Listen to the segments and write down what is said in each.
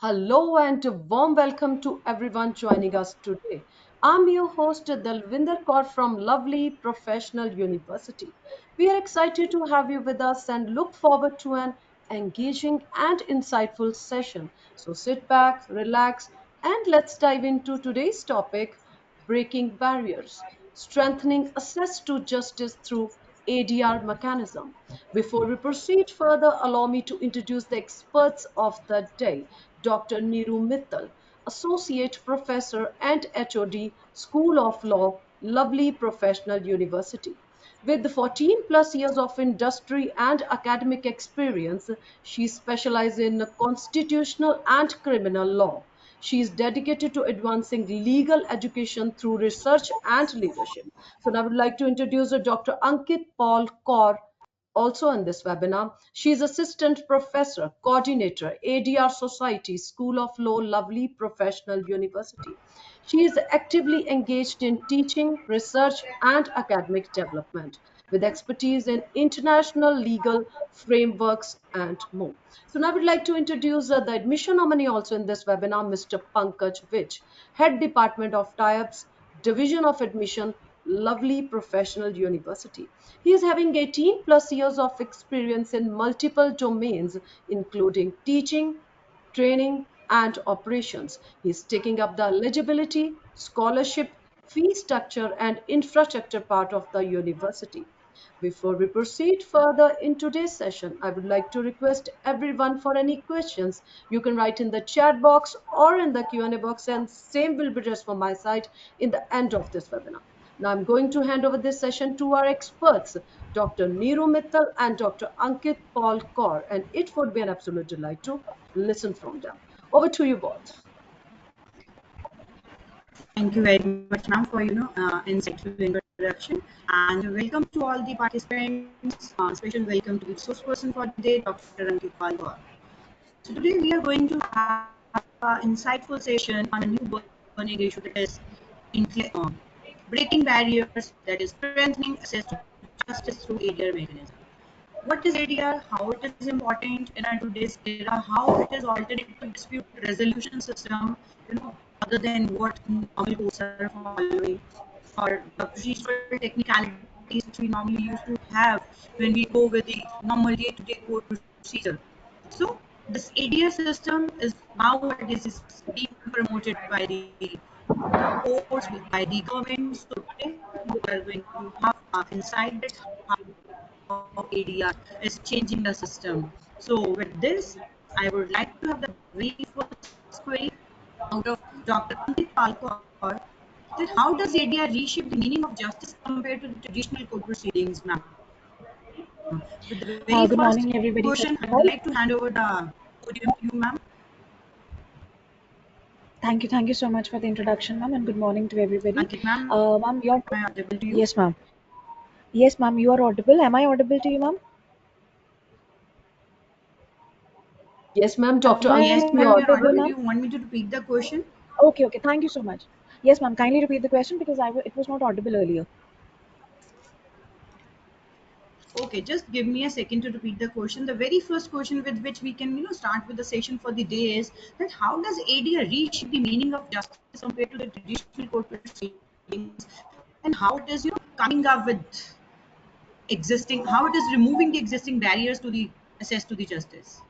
Hello and a warm welcome to everyone joining us today. I'm your host Dalvinder Kaur from lovely Professional University. We are excited to have you with us and look forward to an engaging and insightful session. So sit back, relax, and let's dive into today's topic: breaking barriers, strengthening access to justice through ADR mechanism. Before we proceed further, allow me to introduce the experts of the day. Dr. Niru Mittal, Associate Professor and HOD, School of Law, Lovely Professional University. With 14 plus years of industry and academic experience, she specializes in constitutional and criminal law. She is dedicated to advancing legal education through research and leadership. So now I would like to introduce Dr. Ankit Paul Kaur, also in this webinar. She is Assistant Professor, Coordinator, ADR Society, School of Law, Lovely Professional University. She is actively engaged in teaching, research, and academic development with expertise in international legal frameworks and more. So now I would like to introduce the admission nominee also in this webinar, Mr. Pankaj Vij, Head Department of Tie-ups, Division of Admission, Lovely Professional University. He is having 18 plus years of experience in multiple domains, including teaching, training, and operations. He is taking up the eligibility, scholarship, fee structure, and infrastructure part of the university. Before we proceed further in today's session, I would like to request everyone for any questions. You can write in the chat box or in the Q&A box, and same will be addressed from my side in the end of this webinar. Now I'm going to hand over this session to our experts, Dr. Neeru Mittal and Dr. Ankit Paul Kaur, and it would be an absolute delight to listen from them. Over to you both. Thank you very much, ma'am, for insightful introduction, and welcome to all the participants. Special welcome to the resource person for today, Dr. Ankit Palwar. So today we are going to have an insightful session on a new burning issue, that is breaking barriers, that is strengthening access to justice through ADR mechanism. What is ADR? How it is important in our today's era? How it is alternative dispute resolution system? Other than what normal courts are following, or the procedural technicalities which we normally used to have when we go with the normal day-to-day court procedure. So this ADR system is nowadays is being promoted by the courts, by the government. So today we are going to have inside it how ADR is changing the system. So with this, I would like to have the very first query out of Dr. Ankit Palkar, that how does ADR reshape the meaning of justice compared to the traditional court proceedings, ma'am? With the very Good first morning, everybody. First question, of I would all, like to hand over the podium to you, ma'am. thank you so much for the introduction, ma'am, and good morning to everybody. Ankit, ma'am, Ma'am, you're am I audible to you? yes, ma'am. Yes, ma'am, you are audible. Am I audible to you, ma'am? Yes, ma'am, Dr. Am I Yes, Ankit, you're ma'am, you're audible, audible. audible. ma'am? You want me to repeat the question? Okay, thank you so much. Yes, ma'am. Kindly repeat the question because it was not audible earlier. Okay, just give me a second to repeat the question. The very first question with which we can, start with the session for the day is that how does ADR reshape the meaning of justice compared to the traditional court proceedings, and how it is, coming up with how it is removing the existing barriers to the access to the justice.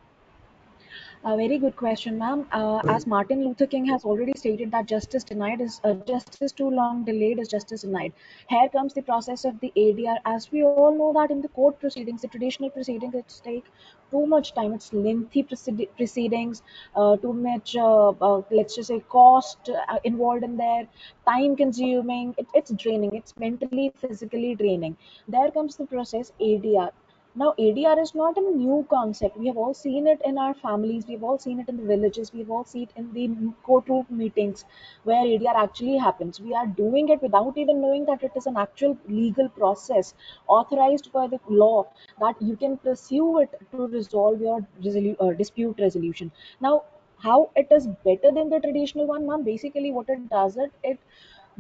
A very good question, ma'am. As Martin Luther King has already stated that justice too long delayed is justice denied. Here comes the process of the ADR. As we all know that in the court proceedings, the traditional proceedings, it's take too much time. It's lengthy proceedings, too much, let's just say, cost involved in there, time consuming. It's draining. It's mentally, physically draining. There comes the process ADR. Now, ADR is not a new concept. We have all seen it in our families. We've all seen it in the villages. We've all seen it in the courtroom meetings where ADR actually happens. We are doing it without even knowing that it is an actual legal process authorized by the law that you can pursue it to resolve your dispute resolution. Now, how it is better than the traditional one, ma'am? Basically, what it does, it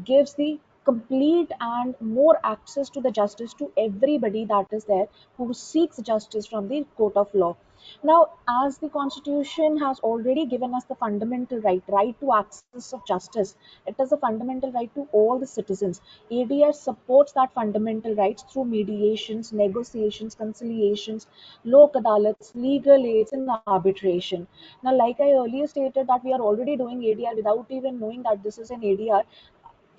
gives the complete and more access to the justice to everybody that is there who seeks justice from the court of law. Now, as the Constitution has already given us the fundamental right to access of justice, it is a fundamental right to all the citizens. ADR supports that fundamental rights through mediations, negotiations, conciliations, lok adalats, legal aids, and arbitration. Now, like I earlier stated, that we are already doing ADR without even knowing that this is an ADR.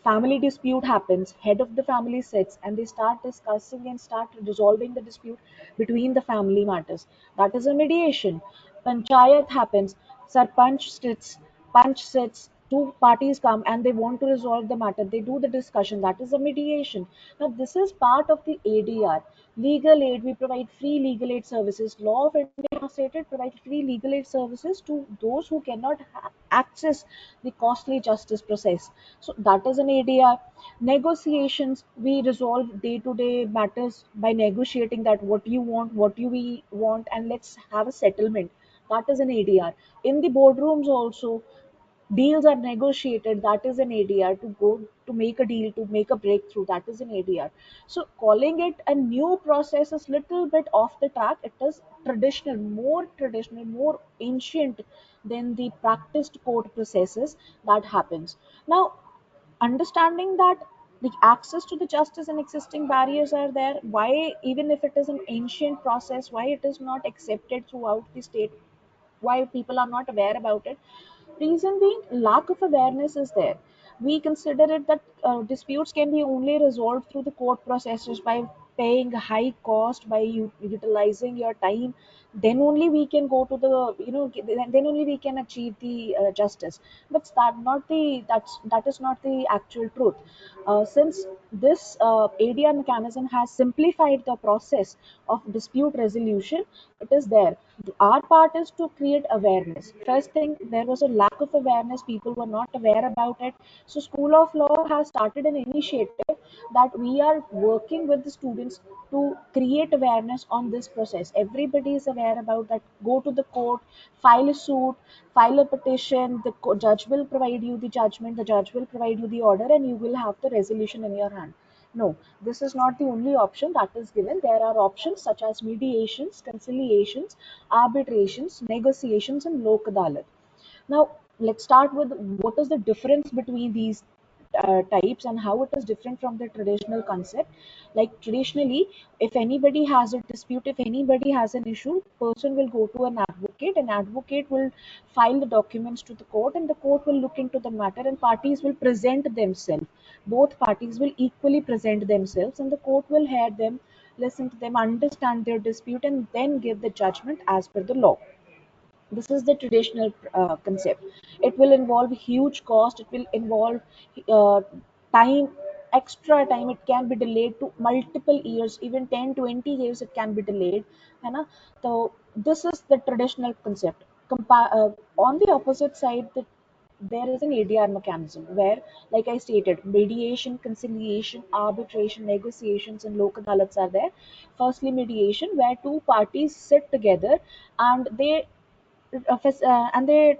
Family dispute happens, head of the family sits and they start discussing and start resolving the dispute between the family matters. That is a mediation. Panchayat happens, sarpanch sits, punch sits, two parties come and they want to resolve the matter, they do the discussion, that is a mediation. Now this is part of the ADR. Legal aid, we provide free legal aid services. Law of India has stated provide free legal aid services to those who cannot access the costly justice process. So that is an ADR. Negotiations, we resolve day-to-day matters by negotiating that what you want, what you we want, and let's have a settlement. That is an ADR. In the boardrooms also, deals are negotiated. That is an ADR. To go to make a deal, to make a breakthrough, that is an ADR. So calling it a new process is little bit off the track. It is traditional, more ancient than the practiced court processes that happens. Now, understanding that the access to the justice and existing barriers are there, why, even if it is an ancient process, why it is not accepted throughout the state, why people are not aware about it? Reason being, lack of awareness is there. We consider it that disputes can be only resolved through the court processes by paying a high cost, by utilizing your time. Then only we can go to the, then only we can achieve the justice. But that is not the actual truth. Since this ADR mechanism has simplified the process of dispute resolution, it is there. Our part is to create awareness. First thing, there was a lack of awareness, people were not aware about it. So School of Law has started an initiative that we are working with the students to create awareness on this process. Everybody is aware about that. Go to the court, file a suit, file a petition, the judge will provide you the judgment, the judge will provide you the order, and you will have the resolution in your hand. No, this is not the only option that is given. There are options such as mediations, conciliations, arbitrations, negotiations, and lok adalat. Now, let's start with what is the difference between these types and how it is different from the traditional concept. Like traditionally, if anybody has a dispute, if anybody has an issue, person will go to an advocate. An advocate will file the documents to the court, and the court will look into the matter, and parties will present themselves. Both parties will equally present themselves, and the court will hear them, listen to them, understand their dispute, and then give the judgment as per the law. This is the traditional concept. It will involve huge cost, it will involve uh, time, extra time. It can be delayed to multiple years, even 10-20 years it can be delayed, है ना? So this is the traditional concept. On the opposite side, there is an ADR mechanism where, like I stated, mediation, conciliation, arbitration, negotiations, and lok adalats are there. Firstly, mediation, where two parties sit together and they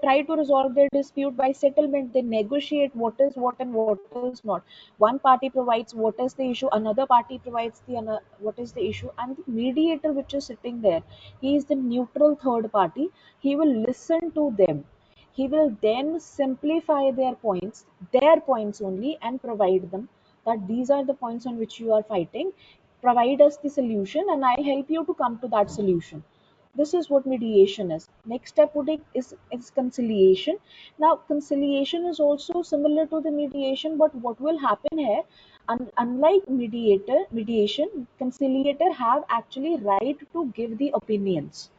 try to resolve their dispute by settlement. They negotiate what is what and what is not. One party provides what is the issue, another party provides what is the issue, and the mediator which is sitting there, he is the neutral third party. He will listen to them. He will then simplify their points only, and provide them that these are the points on which you are fighting. Provide us the solution, and I'll help you to come to that solution. This is what mediation is. Next step is conciliation. Now, conciliation is also similar to the mediation, but what will happen here? Unlike mediation, conciliator have actually right to give the opinions.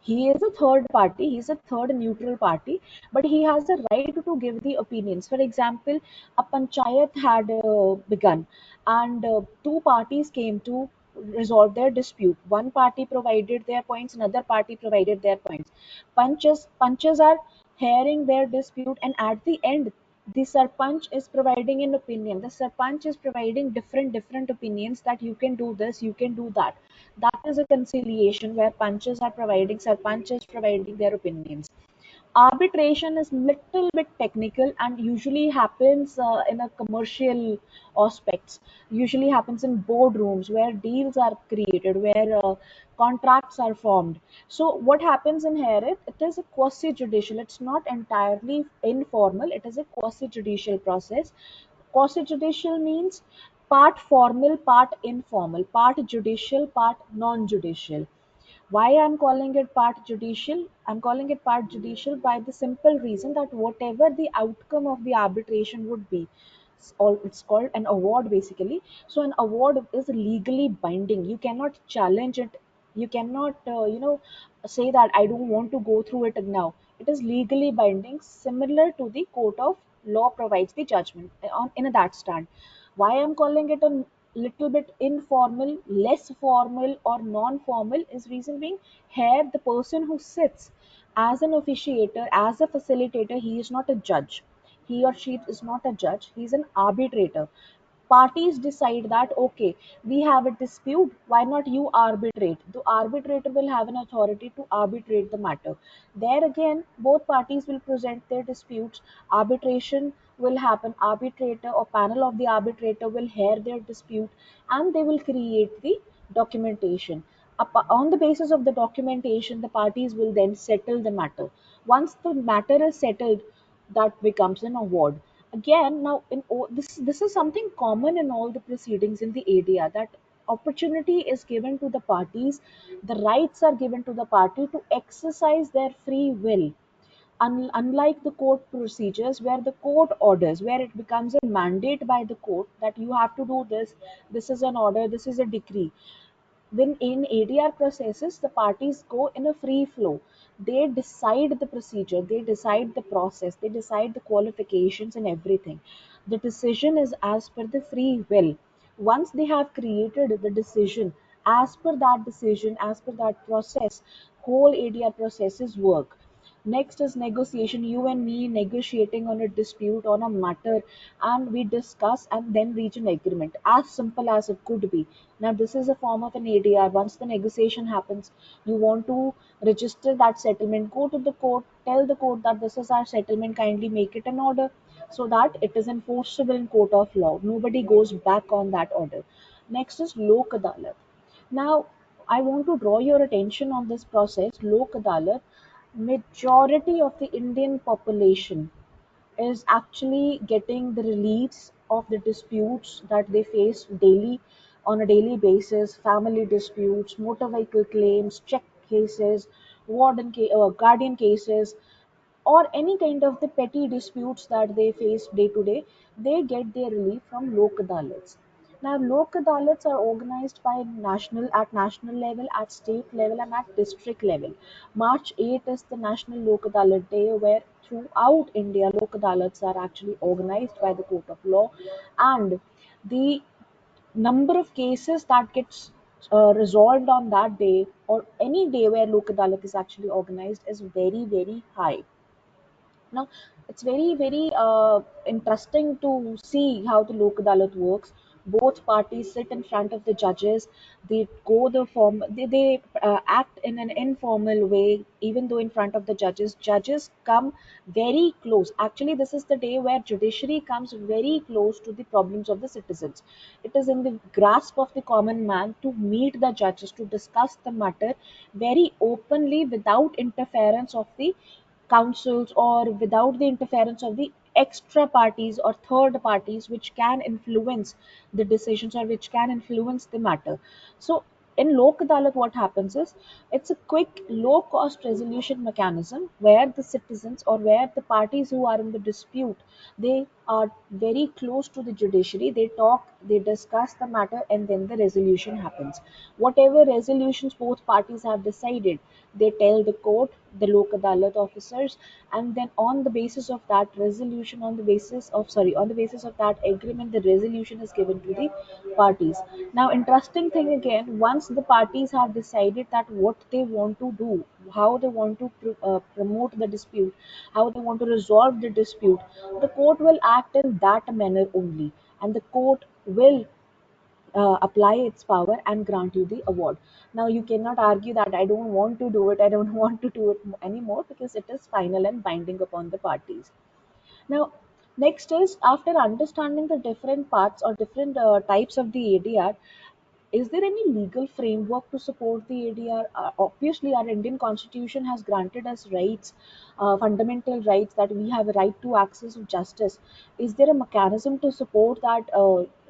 He is a third party, he's a third neutral party, but he has the right to give the opinions. For example, a panchayat had begun, and two parties came to resolve their dispute. One party provided their points, another party provided their points. Punches are hearing their dispute, and at the end, the sarpanch is providing an opinion. The sarpanch is providing different opinions, that you can do this, you can do that. That is a conciliation where sarpanch is providing their opinions. Arbitration is little bit technical and usually happens in a commercial aspects. Usually happens in boardrooms where deals are created, where contracts are formed. So what happens in here, it is a quasi judicial, it's not entirely informal, it is a quasi judicial process. Quasi judicial means part formal, part informal, part judicial, part non judicial. Why I'm calling it part judicial? I'm calling it part judicial by the simple reason that whatever the outcome of the arbitration would be, it's called an award basically. So an award is legally binding. You cannot challenge it. You cannot, say that I don't want to go through it now. It is legally binding, similar to the court of law provides the judgment on in that stand. Why I'm calling it a little bit informal, less formal or non-formal is reason being here the person who sits as an officiator, as a facilitator, he is not a judge. He or she is not a judge, he is an arbitrator. Parties decide that okay, we have a dispute, why not you arbitrate? The arbitrator will have an authority to arbitrate the matter. There again, both parties will present their disputes, arbitration will happen, arbitrator or panel of the arbitrator will hear their dispute, and they will create the documentation. On the basis of the documentation, the parties will then settle the matter. Once the matter is settled, that becomes an award. Again, now this is something common in all the proceedings in the ADR, that opportunity is given to the parties, the rights are given to the party to exercise their free will. Unlike the court procedures where the court orders, where it becomes a mandate by the court that you have to do this, this is an order, this is a decree. When in ADR processes, the parties go in a free flow. They decide the procedure, they decide the process, they decide the qualifications and everything. The decision is as per the free will. Once they have created the decision, as per that decision, as per that process, whole ADR processes work. Next is negotiation. You and me negotiating on a dispute, on a matter, and we discuss and then reach an agreement. As simple as it could be. Now, this is a form of an ADR. Once the negotiation happens, you want to register that settlement, go to the court, tell the court that this is our settlement, kindly make it an order so that it is enforceable in court of law. Nobody goes back on that order. Next is Lok Adalat. Now, I want to draw your attention on this process. Lok Adalat, majority of the Indian population is actually getting the reliefs of the disputes that they face daily on a daily basis, family disputes, motor vehicle claims, check cases, guardian cases, or any kind of the petty disputes that they face day to day, they get their relief from Lok Adalats. Now, Lok Adalats are organized by at national level, at state level, and at district level. March 8 is the National Lok Adalat Day, where throughout India, Lok Adalats are actually organized by the Court of Law, and the number of cases that gets resolved on that day or any day where Lok Adalat is actually organized is very, very high. Now, it's very, very interesting to see how the Lok Adalat works. Both parties sit in front of the judges. They go the form. They act in an informal way, even though in front of the judges. Judges come very close. Actually, this is the day where judiciary comes very close to the problems of the citizens. It is in the grasp of the common man to meet the judges to discuss the matter very openly without interference of the councils or without the interference of the extra parties or third parties which can influence the decisions or which can influence the matter. So in Lok Adalat, what happens is it's a quick, low cost resolution mechanism where the citizens or where the parties who are in the dispute, they are very close to the judiciary. They talk, they discuss the matter, and then the resolution happens. Whatever resolutions both parties have decided, they tell the court, the Lok Adalat officers, and then on the basis of that resolution, on the basis of that agreement, the resolution is given to the parties. Now, interesting thing again, once the parties have decided that what they want to do, how they want to promote the dispute, how they want to resolve the dispute, the court will act in that manner only, and the court will apply its power and grant you the award. Now you cannot argue that I don't want to do it, I don't want to do it anymore, because it is final and binding upon the parties. Now, next is, after understanding the different parts or different types of the ADR, is there any legal framework to support the ADR? Obviously, our Indian Constitution has granted us rights, fundamental rights, that we have a right to access of justice. Is there a mechanism to support that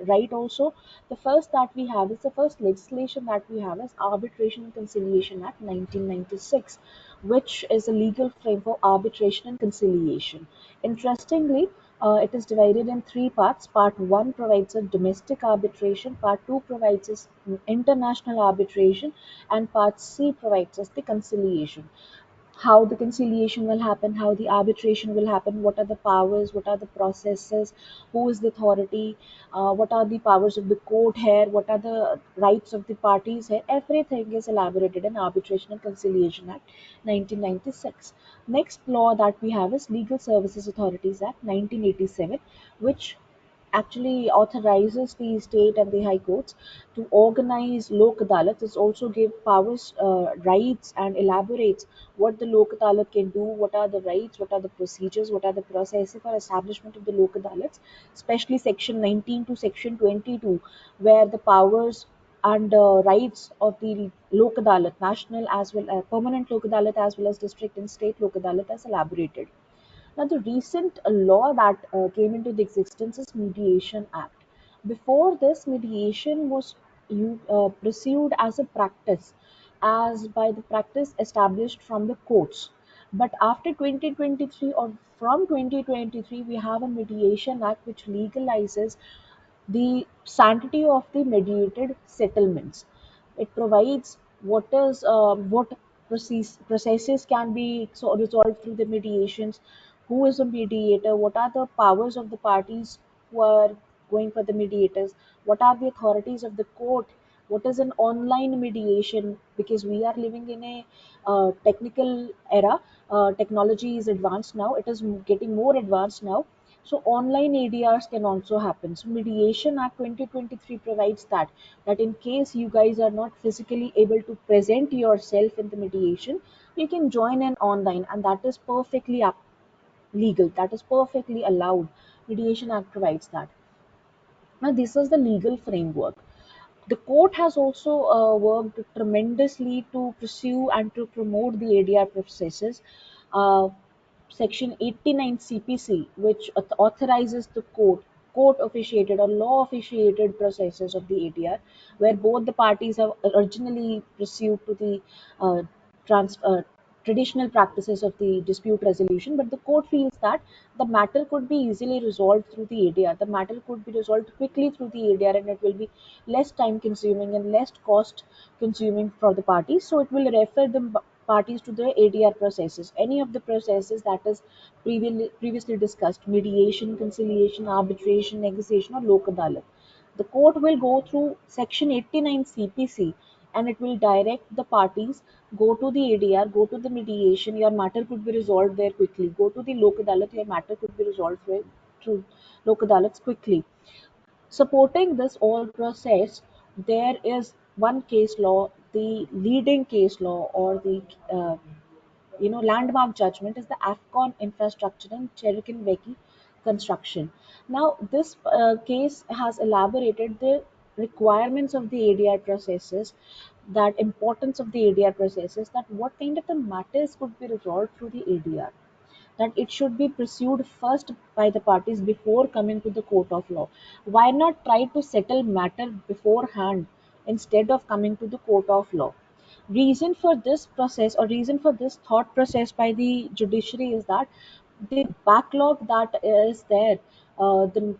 right also? The first that we have is the first legislation that we have is Arbitration and Conciliation Act 1996, which is a legal frame for arbitration and conciliation. Interestingly, it is divided in three parts. Part 1 provides a domestic arbitration, Part 2 provides us international arbitration, and Part C provides us the conciliation. How the conciliation will happen, how the arbitration will happen, what are the powers, what are the processes, who is the authority, what are the powers of the court here, what are the rights of the parties here. Everything is elaborated in Arbitration and Conciliation Act 1996. Next law that we have is Legal Services Authorities Act 1987, which actually authorizes the state and the high courts to organize lok adalats. It also give powers, rights, and elaborates what the lok adalat can do, what are the rights, what are the procedures, what are the processes for establishment of the lok adalats, especially section 19 to section 22, where the powers and rights of the lok adalat, national as well as permanent lok adalat, as well as district and state lok adalat, as elaborated. Now, the recent law that came into the existence is Mediation Act. Before this, mediation was pursued as a practice, as by the practice established from the courts. But after 2023, or from 2023, we have a Mediation Act which legalizes the sanctity of the mediated settlements. It provides what processes can be resolved through the mediations, who is a mediator, what are the powers of the parties who are going for the mediators, what are the authorities of the court, what is an online mediation, because we are living in a technical era. Technology is advanced now, it is getting more advanced now, so online ADRs can also happen. So Mediation Act 2023 provides that in case you guys are not physically able to present yourself in the mediation, you can join an online, and that is perfectly legal. That is perfectly allowed. Mediation Act provides that. Now this is the legal framework. The court has also worked tremendously to pursue and to promote the ADR processes. Uh, Section 89 CPC, which authorizes the court officiated or law officiated processes of the ADR, where both the parties have originally pursued to the uh, trans, traditional practices of the dispute resolution, but the court feels that the matter could be easily resolved through the ADR. The matter could be resolved quickly through the ADR, and it will be less time consuming and less cost consuming for the parties. So it will refer the parties to the ADR processes, any of the processes that is previously discussed: mediation, conciliation, arbitration, negotiation, or lok adalat. The court will go through Section 89 CPC, and it will direct the parties: go to the ADR, go to the mediation, your matter could be resolved there quickly. Go to the lok adalat, your matter could be resolved through lok adalats quickly. Supporting this whole process, there is one case law, the leading case law, or the uh, landmark judgment is the Afcon Infrastructure and Cherokee construction. Now, this case has elaborated the requirements of the ADR processes, that importance of the ADR processes, that what kind of the matters could be resolved through the ADR, that it should be pursued first by the parties before coming to the court of law. Why not try to settle matter beforehand instead of coming to the court of law? Reason for this process, or reason for this thought process by the judiciary, is that the backlog that is there, the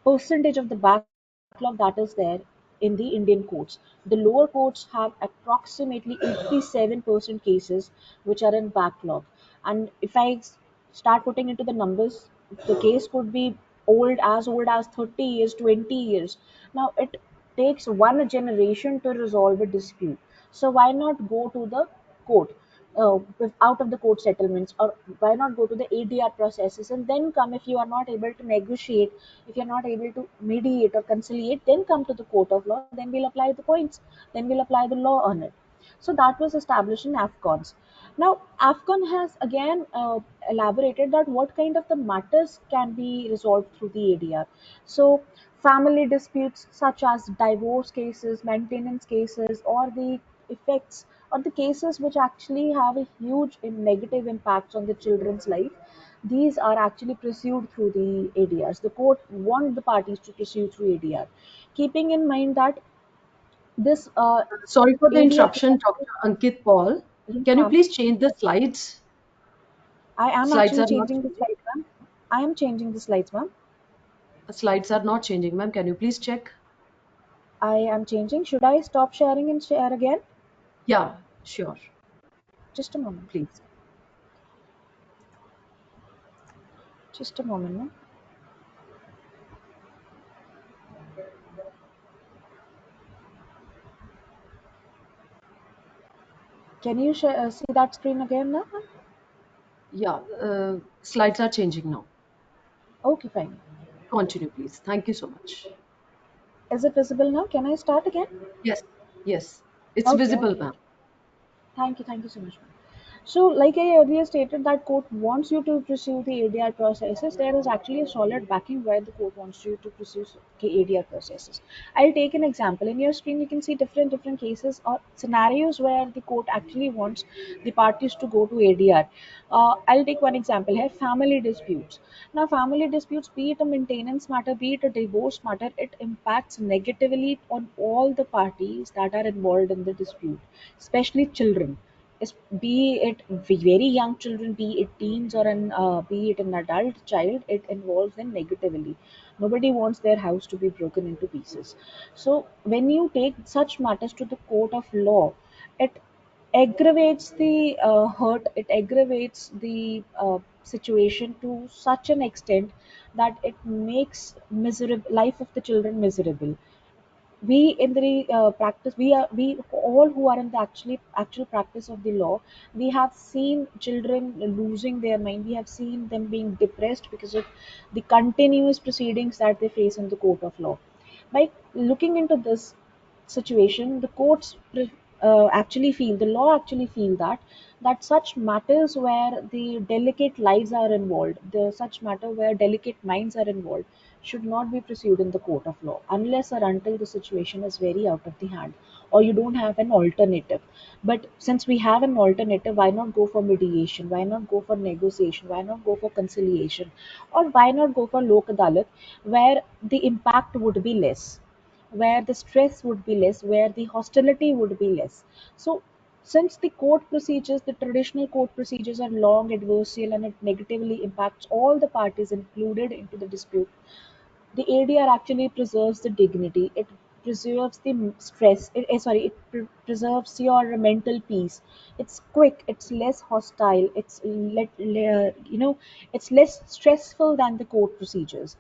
percentage of the backlog that is there in the Indian courts. The lower courts have approximately 87% cases which are in backlog. And if I start putting into the numbers, the case could be old as 30 years, 20 years. Now it takes one generation to resolve a dispute. So why not go to the court? out of the court settlements, or why not go to the ADR processes and then come? If you are not able to negotiate, if you're not able to mediate or conciliate, then come to the court of law, then we'll apply the points, then we'll apply the law on it. So that was established in AFCONs. Now, AFCON has again elaborated that what kind of the matters can be resolved through the ADR. So, family disputes such as divorce cases, maintenance cases, or the effects, or the cases which actually have a huge negative impacts on the children's life, these are actually pursued through the ADRs. The court want the parties to pursue through ADR, keeping in mind that this Sorry for the ADR interruption, process. Dr. Ankit Paul. Yes, Can you ma'am. please change the slides? I am Slides actually are not changing the changing. slides, ma'am. I am changing the slides, ma'am. Slides are not changing, ma'am. Can you please check? I am changing. Should I stop sharing and share again? Yeah, sure. Just a moment. Please. Just a moment, ma'am. Can you see that screen again now? Yeah, slides are changing now. Okay, fine. Continue, please. Thank you so much. Is it visible now? Can I start again? Yes, yes. It's Okay, visible, okay. ma'am. Thank you so much, ma'am. So, like I earlier stated, that court wants you to pursue the ADR processes. There is actually a solid backing why the court wants you to pursue the ADR processes. I'll take an example. In your screen, you can see different cases or scenarios where the court actually wants the parties to go to ADR. I'll take one example here: family disputes. Now, family disputes, be it a maintenance matter, be it a divorce matter, it impacts negatively on all the parties that are involved in the dispute, especially children, be it very young children, be it teens, or be it an adult child. It involves them negatively. Nobody wants their house to be broken into pieces. So when you take such matters to the court of law, it aggravates the hurt, it aggravates the situation to such an extent that it makes miserable life of the children miserable. We in the practice, we all who are in the actual practice of the law, we have seen children losing their mind, we have seen them being depressed because of the continuous proceedings that they face in the court of law. By looking into this situation, the courts actually feel, the law actually feel that such matters where the delicate lives are involved, the such matter where delicate minds are involved, should not be pursued in the court of law unless or until the situation is very out of the hand or you don't have an alternative. But since we have an alternative, why not go for mediation? Why not go for negotiation? Why not go for conciliation? Or why not go for lok adalat, where the impact would be less, where the stress would be less, where the hostility would be less. So, since the court procedures, the traditional court procedures are long, adversarial, and it negatively impacts all the parties included into the dispute, the ADR actually preserves the dignity. It preserves the stress. It preserves your mental peace. It's quick. It's less hostile. It's less stressful than the court procedures.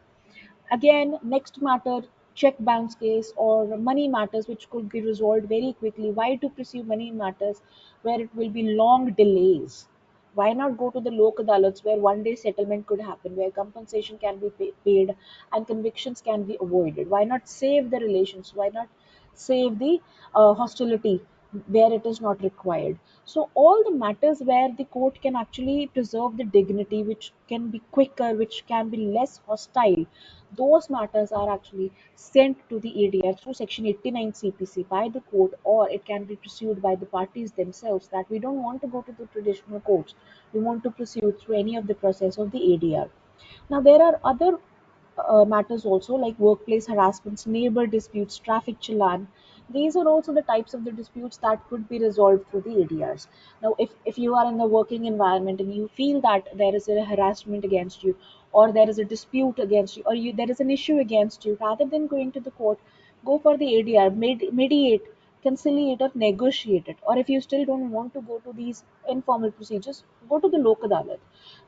Again, next matter, check bounce case or money matters which could be resolved very quickly. Why to pursue money matters where it will be long delays? Why not go to the lok adalats where one day settlement could happen, where compensation can be paid and convictions can be avoided? Why not save the relations? Why not save the hostility where it is not required? So all the matters where the court can actually preserve the dignity, which can be quicker, which can be less hostile, those matters are actually sent to the ADR through Section 89 CPC by the court, or it can be pursued by the parties themselves. That we don't want to go to the traditional courts, we want to pursue through any of the process of the ADR. Now, there are other matters also, like workplace harassments, neighbor disputes, traffic challan. These are also the types of the disputes that could be resolved through the ADRs. Now, if you are in a working environment and you feel that there is a harassment against you, or there is a dispute against you, or there is an issue against you, rather than going to the court, go for the ADR, mediate, conciliate, or negotiate it. Or if you still don't want to go to these informal procedures, go to the lok adalat.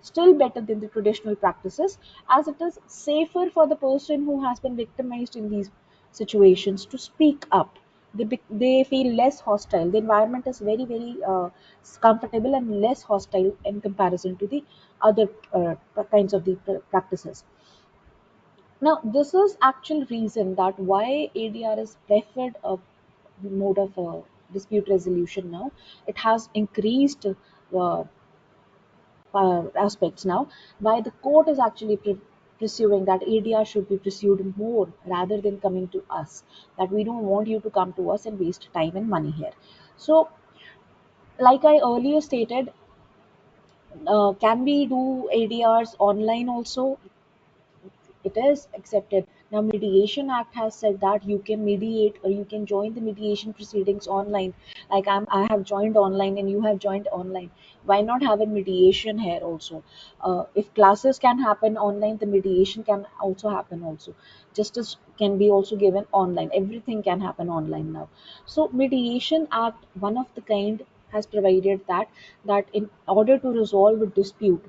Still better than the traditional practices, as it is safer for the person who has been victimized in these situations to speak up, they feel less hostile. The environment is very comfortable and less hostile in comparison to the other kinds of the practices. Now, this is actual reason that why ADR is preferred mode of dispute resolution now. It has increased aspects now, why the court is actually pursuing that ADR should be pursued more rather than coming to us. That we don't want you to come to us and waste time and money here. So, like I earlier stated, can we do ADRs online also? It is accepted. Now, Mediation Act has said that you can mediate or you can join the mediation proceedings online. Like I have joined online and you have joined online. Why not have a mediation here also? If classes can happen online, the mediation can also happen also. Justice can be also given online. Everything can happen online now. So, Mediation Act, one of the kind, has provided that in order to resolve a dispute,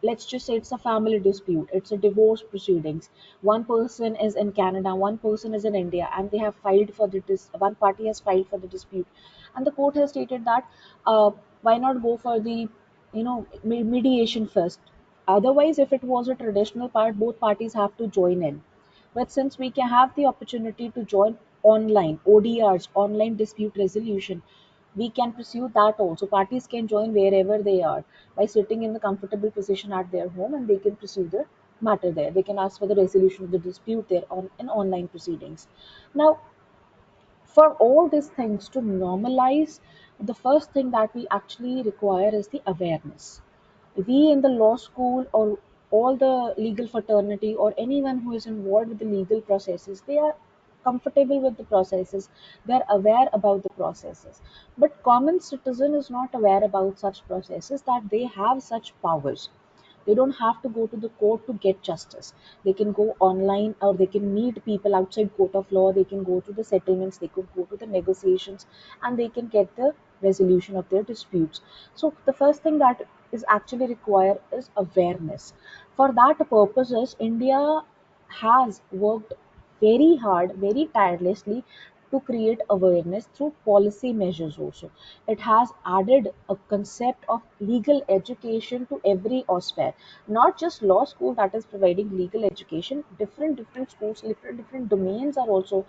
let's just say it's a family dispute, it's a divorce proceedings, one person is in Canada, one person is in India, and they have filed for the one party has filed for the dispute, and the court has stated that why not go for the mediation first. Otherwise, if it was a traditional part, both parties have to join in, but since we can have the opportunity to join online ODRs, online dispute resolution, we can pursue that also. Parties can join wherever they are by sitting in the comfortable position at their home, and they can pursue the matter there. They can ask for the resolution of the dispute there on in online proceedings. Now, for all these things to normalize, the first thing that we actually require is the awareness. We in the law school or all the legal fraternity or anyone who is involved with the legal processes, they are comfortable with the processes, they're aware about the processes, but common citizen is not aware about such processes, that they have such powers. They don't have to go to the court to get justice. They can go online, or they can meet people outside court of law. They can go to the settlements. They could go to the negotiations, and they can get the resolution of their disputes. So the first thing that is actually required is awareness. For that purposes, India has worked very hard, very tirelessly to create awareness through policy measures also. It has added a concept of legal education to every aspect, not just law school that is providing legal education. Different schools, different domains are also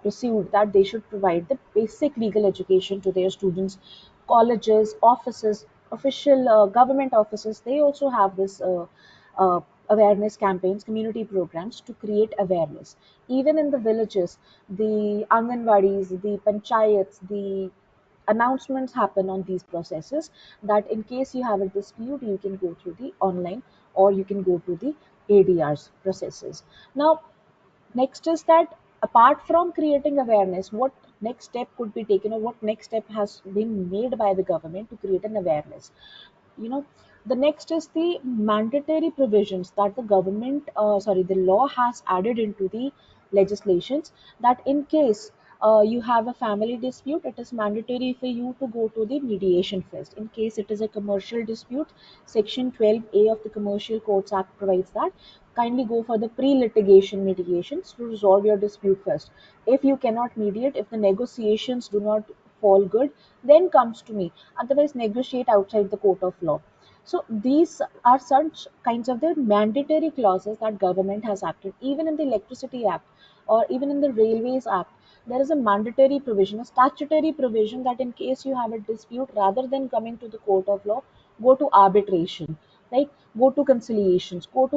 pursued that they should provide the basic legal education to their students. Colleges, offices, official government offices, they also have this uh, awareness campaigns, community programs to create awareness. Even in the villages, the Anganwadis, the panchayats, the announcements happen on these processes, that in case you have a dispute, you can go through the online or you can go to the ADRs processes. Now, next is that apart from creating awareness, what next step could be taken, or what next step has been made by the government to create an awareness? you know the next is the mandatory provisions that the law has added into the legislations, that in case you have a family dispute, it is mandatory for you to go to the mediation first. In case it is a commercial dispute, section 12A of the Commercial Courts Act provides that kindly go for the pre-litigation mediations to resolve your dispute first. If you cannot mediate, if the negotiations do not fall good, then comes to me. Otherwise, negotiate outside the court of law. So these are such kinds of the mandatory clauses that government has acted. Even in the Electricity Act or even in the Railways Act, there is a mandatory provision, a statutory provision, that in case you have a dispute, rather than coming to the court of law, go to arbitration, like go to conciliations, go to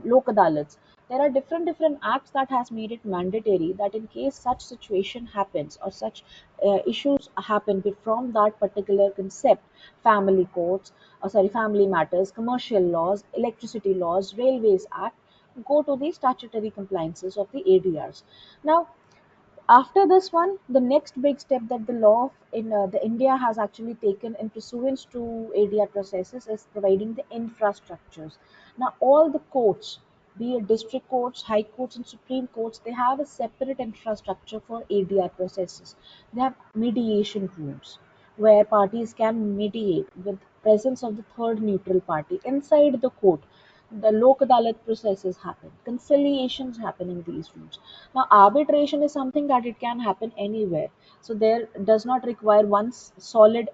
lok adalats. There are different acts that has made it mandatory that in case such situation happens or such issues happen from that particular concept, family courts, family matters, commercial laws, electricity laws, railways act, go to the statutory compliances of the ADRs. Now, after this one, the next big step that the law in the India has actually taken in pursuance to ADR processes is providing the infrastructures. Now, all the courts, be it district courts, high courts, and supreme courts, they have a separate infrastructure for ADR processes. They have mediation rooms where parties can mediate with presence of the third neutral party inside the court. the Lok Adalat processes happen, conciliations happen in these rooms. Now, arbitration is something that it can happen anywhere. So there does not require one solid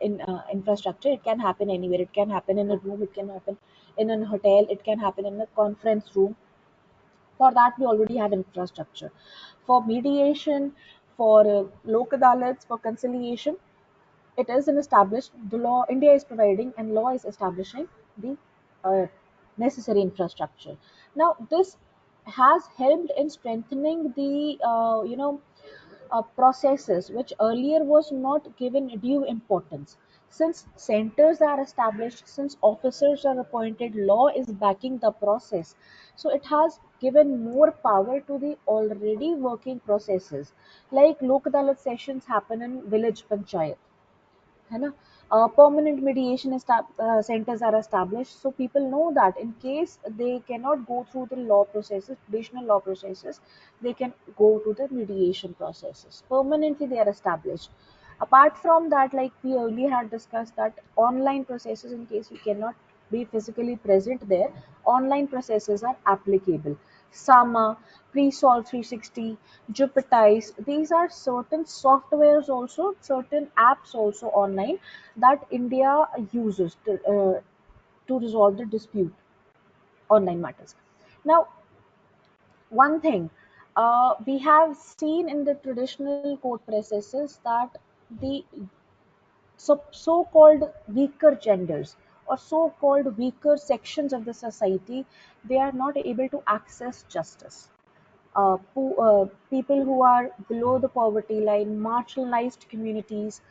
infrastructure. It can happen anywhere. It can happen in a room. It can happen in a hotel. It can happen in a conference room. For that, we already have infrastructure. For mediation, for Lok Adalats, for conciliation, it is an established, the law India is providing and law is establishing the uh, necessary infrastructure. Now this has helped in strengthening the processes which earlier was not given due importance. Since centers are established, since officers are appointed, law is backing the process, so it has given more power to the already working processes. Like Lok Adalat sessions happen in village panchayat, है ना? Permanent mediation centers are established, so people know that in case they cannot go through the law processes, traditional law processes, they can go to the mediation processes. Permanently they are established. Apart from that, like we earlier had discussed, that online processes, in case you cannot be physically present there, online processes are applicable. Sama, Presolve 360, Jupitize, these are certain softwares also, certain apps also online that India uses to resolve the dispute online matters. Now, one thing we have seen in the traditional court processes that the so-called weaker genders or so-called weaker sections of the society, they are not able to access justice. People who are below the poverty line, marginalized communities,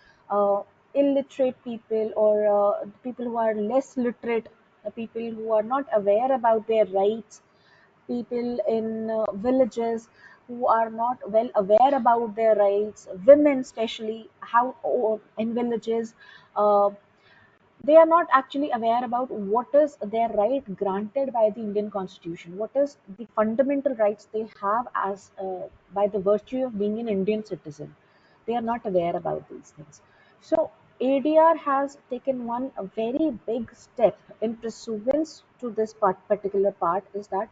illiterate people, or people who are less literate, people who are not aware about their rights, people in villages who are not well aware about their rights, women especially, how in villages. They are not actually aware about what is their right granted by the Indian Constitution, what is the fundamental rights they have as by the virtue of being an Indian citizen. They are not aware about these things. So ADR has taken one a very big step in pursuance to this particular part, is that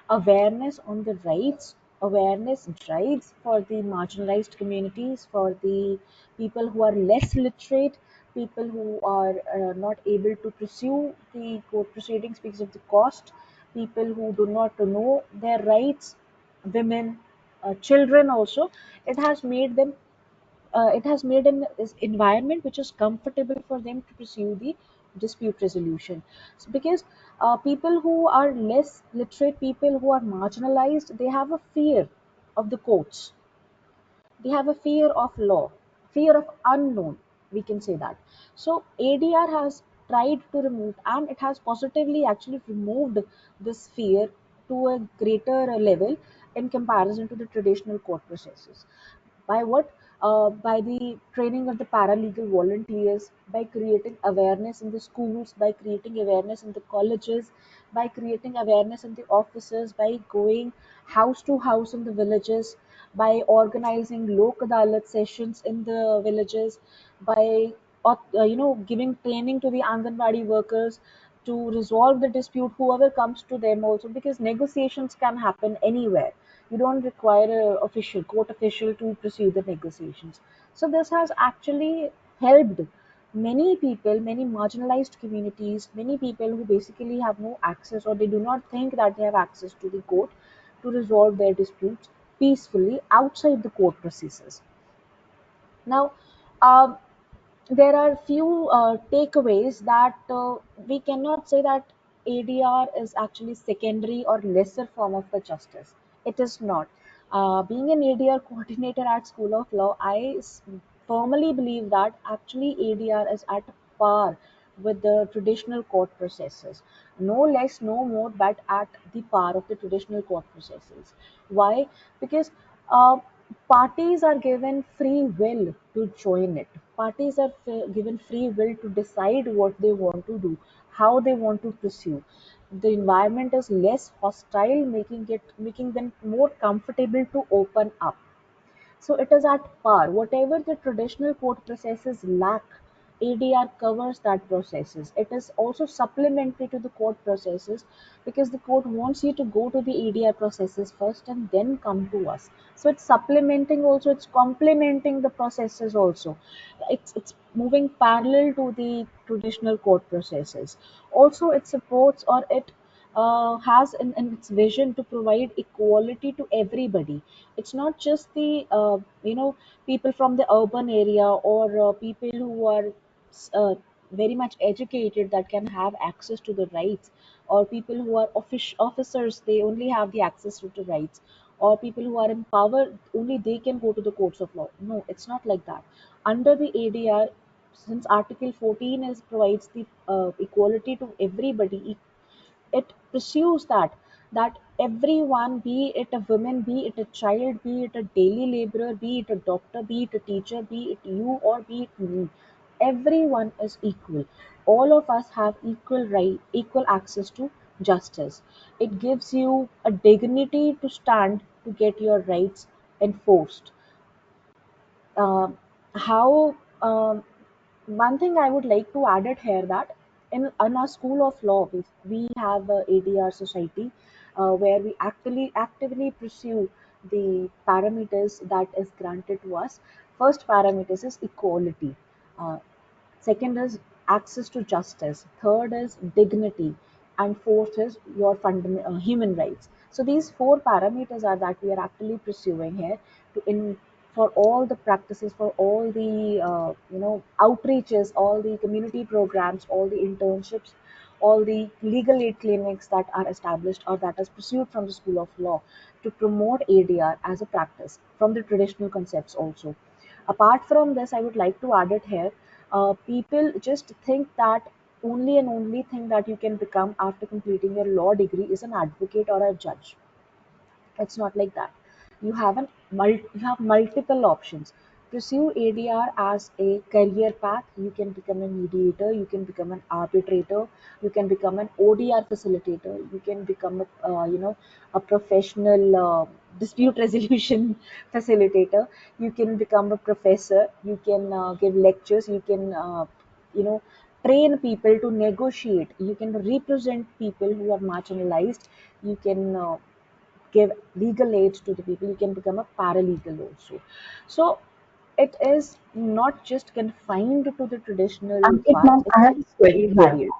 awareness on the rights, awareness drives for the marginalized communities, for the people who are less literate, people who are not able to pursue the court proceedings because of the cost, people who do not know their rights, women, children also. It has made them it has made an environment which is comfortable for them to pursue the dispute resolution. Because people who are less literate, people who are marginalized, they have a fear of the courts, they have a fear of law, fear of unknown, we can say that. So ADR has tried to remove, and it has positively actually removed this fear to a greater level in comparison to the traditional court processes. By what? By the training of the paralegal volunteers, by creating awareness in the schools, by creating awareness in the colleges, by creating awareness in the offices, by going house to house in the villages, by organizing Lok Adalat sessions in the villages, by giving training to the Anganwadi workers to resolve the dispute, whoever comes to them also, because negotiations can happen anywhere. You don't require a official court official to pursue the negotiations. So this has actually helped many people, many marginalized communities, many people who basically have no access, or they do not think that they have access to the court to resolve their disputes peacefully outside the court processes. Now, uh, there are few takeaways that we cannot say that ADR is actually secondary or lesser form of the justice. It is not. Being an ADR coordinator at School of Law, firmly believe that actually ADR is at par with the traditional court processes. No less, no more, but at the par of the traditional court processes. Why? Because uh, parties are given free will to join it. Parties are given free will to decide what they want to do, how they want to pursue. The environment is less hostile, making them more comfortable to open up. So it is at par. Whatever the traditional court processes lack, ADR covers that processes. It is also supplementary to the court processes because the court wants you to go to the ADR processes first and then come to us. So it's supplementing also, it's complementing the processes also. It's moving parallel to the traditional court processes. Also, it supports or it has in its vision to provide equality to everybody. It's not just the people from the urban area or people who are uh, very much educated that can have access to the rights, or people who are officers, they only have the access to the rights, or people who are in power, only they can go to the courts of law. No, it's not like that. Under the ADR, since Article 14 is provides the equality to everybody, it pursues that everyone, be it a woman, be it a child, be it a daily laborer, be it a doctor, be it a teacher, be it you or be it me, everyone is equal. All of us have equal right, equal access to justice. It gives you a dignity to stand to get your rights enforced. How One thing I would like to add it here, that in our school of law, we have a ADR society where we actively pursue the parameters that is granted to us. First parameters is equality. Uh, Second is access to justice. Third is dignity. And fourth is your fundamental human rights. So these four parameters are that we are actually pursuing here to in for all the practices, for all the outreaches, all the community programs, all the internships, all the legal aid clinics that are established or that is pursued from the School of Law to promote ADR as a practice from the traditional concepts also. Apart from this, I would like to add it here. People just think that only and only thing that you can become after completing your law degree is an advocate or a judge. It's not like that. You have multiple options. Pursue ADR as a career path. You can become a mediator. You can become an arbitrator. You can become an ODR facilitator. You can become a professional dispute resolution facilitator. You can become a professor. You can give lectures. You can you know train people to negotiate. You can represent people who are marginalized. You can give legal aid to the people. You can become a paralegal also. So it is not just confined to the traditional Ankit path, ma'am, it I is have a query here. varied.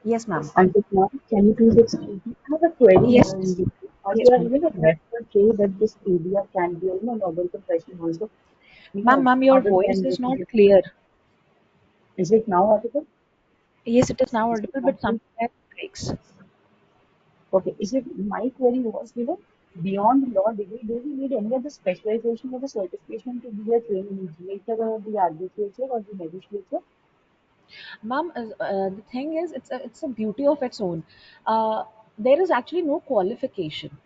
Yes, ma'am. Ankit ma'am, can you please explain? I have a query Yes, here. Or yes, you are ma'am. read to say that this area can be a noble profession also. Ma'am, your Other voice than is this, not clear. is it now audible? Yes, it is now Is it audible, now but clear? somewhere it breaks. Okay, is it my query was, beyond law degree, do we need any other specialization or the certification to be a trained mediator or the arbitrator or the negotiator? Ma'am, the thing is, it's a beauty of its own. There is actually no qualification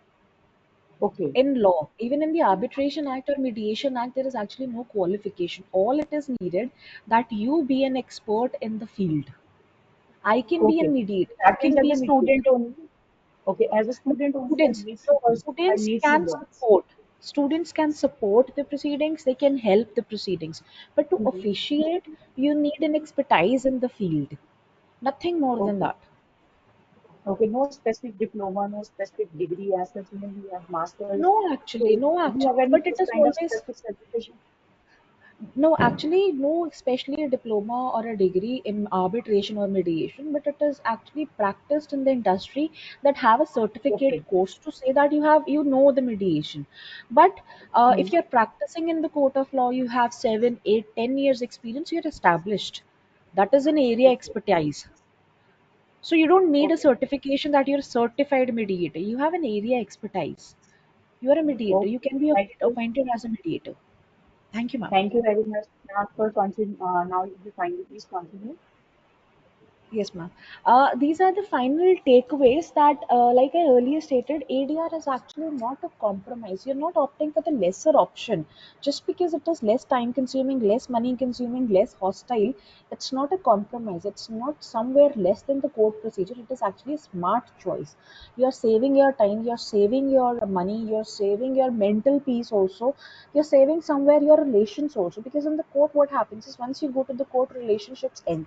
Okay, in law. Even in the Arbitration Act or Mediation Act, there is actually no qualification. All it is needed that you be an expert in the field. I can be a okay. mediator. You That means can as be a a mediator. student only. Okay, as a student only, I Students, need to no, I students need to can learn. support. Students can support the proceedings. They can help the proceedings. But to Mhm. officiate, you need an expertise in the field. Nothing more than Okay. that. Okay, no specific diploma, no specific degree as such, we have masters. No, actually, So, no, do you actually. have any But it this is kind of always specific certification? no, actually, no, especially a diploma or a degree in arbitration or mediation, but it is actually practiced in the industry that have a certificate Okay. course to say that you know the mediation. But if Hmm. you're practicing in the court of law, you have 7, 8, 10 years experience, you're established. That is an area Okay. expertise. So you don't need a Okay. certification that you're a certified mediator. You have an area expertise. You are a mediator. You Okay. can be Thank you. appointed as a mediator. Thank you, ma'am. Thank you very much. Now, now you will finally please continue. Yes, ma'am. These are the final takeaways that, like I earlier stated, ADR is actually not a compromise. You're not opting for the lesser option just because it is less time consuming, less money consuming, less hostile. It's not a compromise. It's not somewhere less than the court procedure. It is actually a smart choice. You're saving your time, you're saving your money, you're saving your mental peace also. You're saving somewhere your relations also. Because in the court, what happens is once you go to the court, relationships end,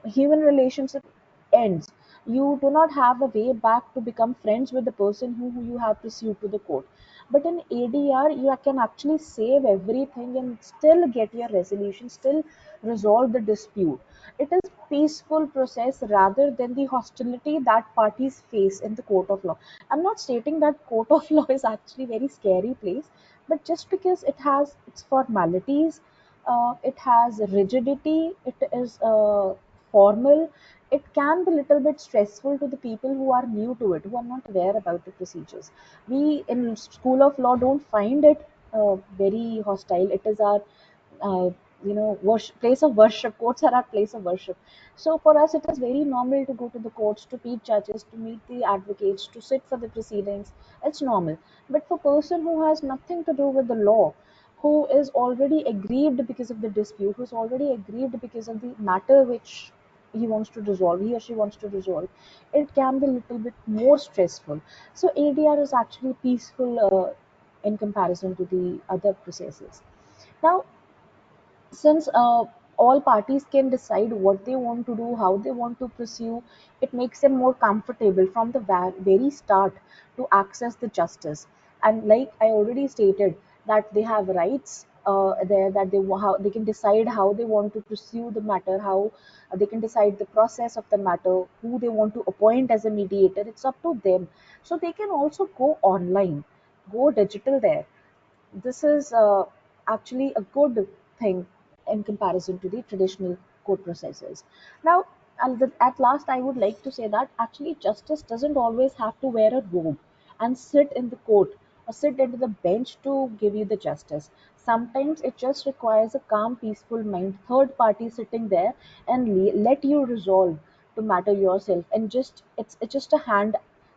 human relationship ends. You do not have a way back to become friends with the person who you have pursued to the court. But in ADR, you can actually save everything and still get your resolution, still resolve the dispute. It is peaceful process rather than the hostility that parties face in the court of law. I'm not stating that court of law is actually very scary place, but just because it has its formalities, it has rigidity, it is formal, it can be a little bit stressful to the people who are new to it, who are not aware about the procedures. We in School of Law don't find it very hostile. It is our uh, place of worship. Courts are our place of worship. So for us, it is very normal to go to the courts, to meet judges, to meet the advocates, to sit for the proceedings. It's normal. But for person who has nothing to do with the law, who is already aggrieved because of the dispute, who's already aggrieved because of the matter which he or she wants to resolve, it can be a little bit more stressful. So ADR is actually peaceful in comparison to the other processes. Now, since all parties can decide what they want to do, how they want to pursue, it makes them more comfortable from the very start to access the justice. And like I already stated, that they have rights there, that how they can decide how they want to pursue the matter, how they can decide the process of the matter, who they want to appoint as a mediator. It's up to them. So they can also go online, go digital there. This is actually a good thing in comparison to the traditional court processes. Now, at last, I would like to say that actually justice doesn't always have to wear a robe and sit in the court or sit at the bench to give you the justice. Sometimes it just requires a calm, peaceful mind, third party sitting there and let you resolve the matter yourself. And just it's just a hand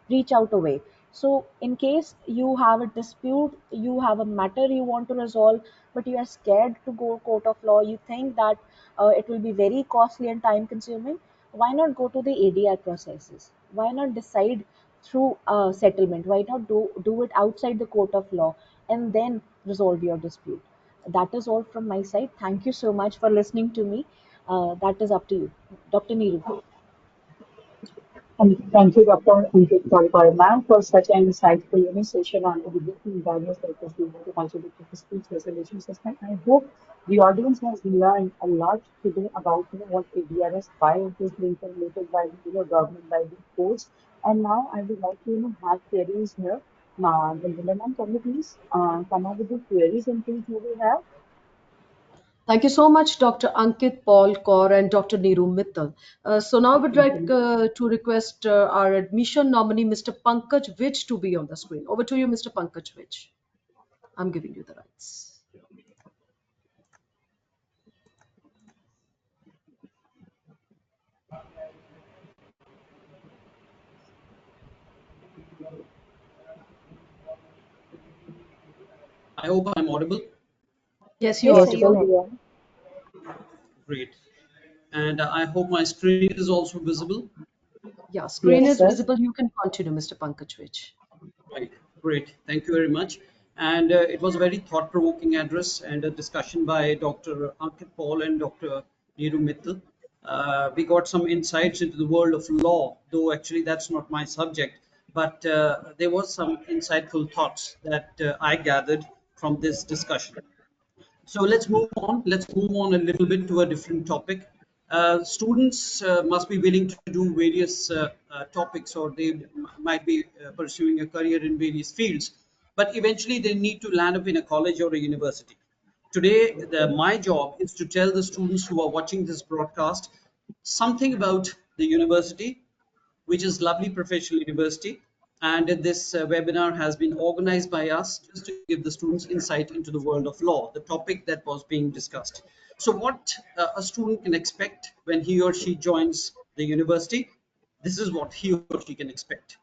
reach out away. So, in case you have a dispute, you have a matter you want to resolve, but you are scared to go court of law, you think that it will be very costly and time consuming, why not go to the ADR processes? Why not decide through settlement? Why not do it outside the court of law and then resolve your dispute? That is all from my side. Thank you so much for listening to me. That is up to you, Dr. Neeru. Thank you, Dr. Ankit Tolkar, ma'am, for such an insightful session on the different barriers that is able to contribute to dispute resolution system. I hope the audience has learned a lot today about what ADRS, why it is being formulated by the government, by the courts. And now I would like to have queries here. Now, ma'am, can you please come up with the queries and things you will have? Thank you so much, Dr. Ankit Paul Kaur and Dr. Neeru Mittal. So now I would Thank like you. to request our admission nominee, Mr. Pankaj Vij, to be on the screen. Over to you, Mr. Pankaj Vij. I'm giving you the rights. I hope I'm audible. Yes, you're Yes, sir, Yes, you're sir, audible. on. you are. Great. And I hope my screen is also visible. Yeah, screen Yes, Yes, is sir. sir. visible. You can continue, Mr. Pankaj Vij. Right. Great. Thank you very much. And it was a very thought-provoking address and a discussion by Dr. Ankit Paul and Dr. Neeru Mittal. We got some insights into the world of law, though actually that's not my subject. But there was some insightful thoughts that I gathered from this discussion. So let's move on. Let's move on a little bit to a different topic. Students must be willing to do various topics, or they might be pursuing a career in various fields, but eventually they need to land up in a college or a university. Today, my job is to tell the students who are watching this broadcast something about the university, which is Lovely Professional University. And this webinar has been organized by us just to give the students insight into the world of law, the topic that was being discussed. So, what a student can expect when he or she joins the university, this is what he or she can expect.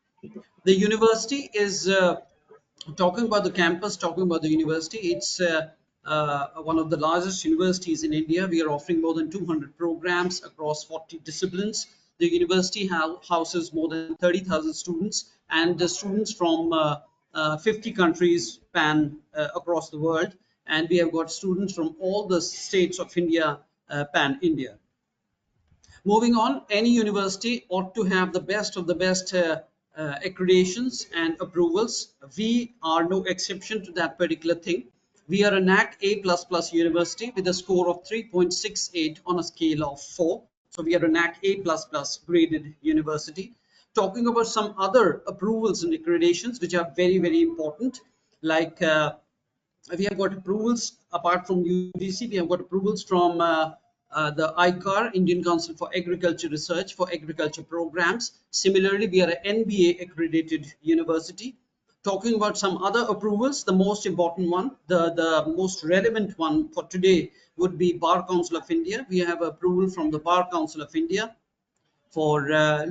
The university is talking about the campus, talking about the university. It's one of the largest universities in India. We are offering more than 200 programs across 40 disciplines. The university houses more than 30,000 students, and the students from 50 countries span across the world. And we have got students from all the states of India, pan India. Moving on, any university ought to have the best of the best accreditations and approvals. We are no exception to that particular thing. We are a NAC A++ university with a score of 3.68 on a scale of 4. So we are a NAC A++ graded university. Talking about some other approvals and accreditations which are very, very important, like we have got approvals apart from UGC. We have got approvals from the ICAR, Indian Council for Agriculture Research, for agriculture programs. Similarly, we are an NBA accredited university. Talking about some other approvals, the most important one, the most relevant one for today would be Bar Council of India. We have approval from the Bar Council of India for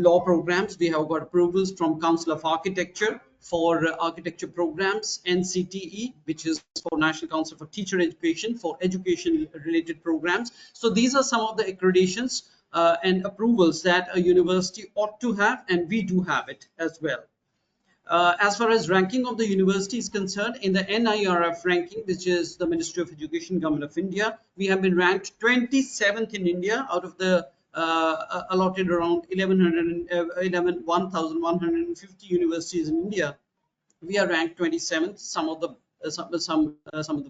law programs. We have got approvals from Council of Architecture for architecture programs, NCTE, which is for National Council for Teacher Education, for education related programs. So these are some of the accreditations and approvals that a university ought to have, and we do have it as well. As far as ranking of the university is concerned, in the NIRF ranking, which is the Ministry of Education, Government of India, we have been ranked 27th in India out of the allotted around 1,150 universities in India. We are ranked 27th. Some of the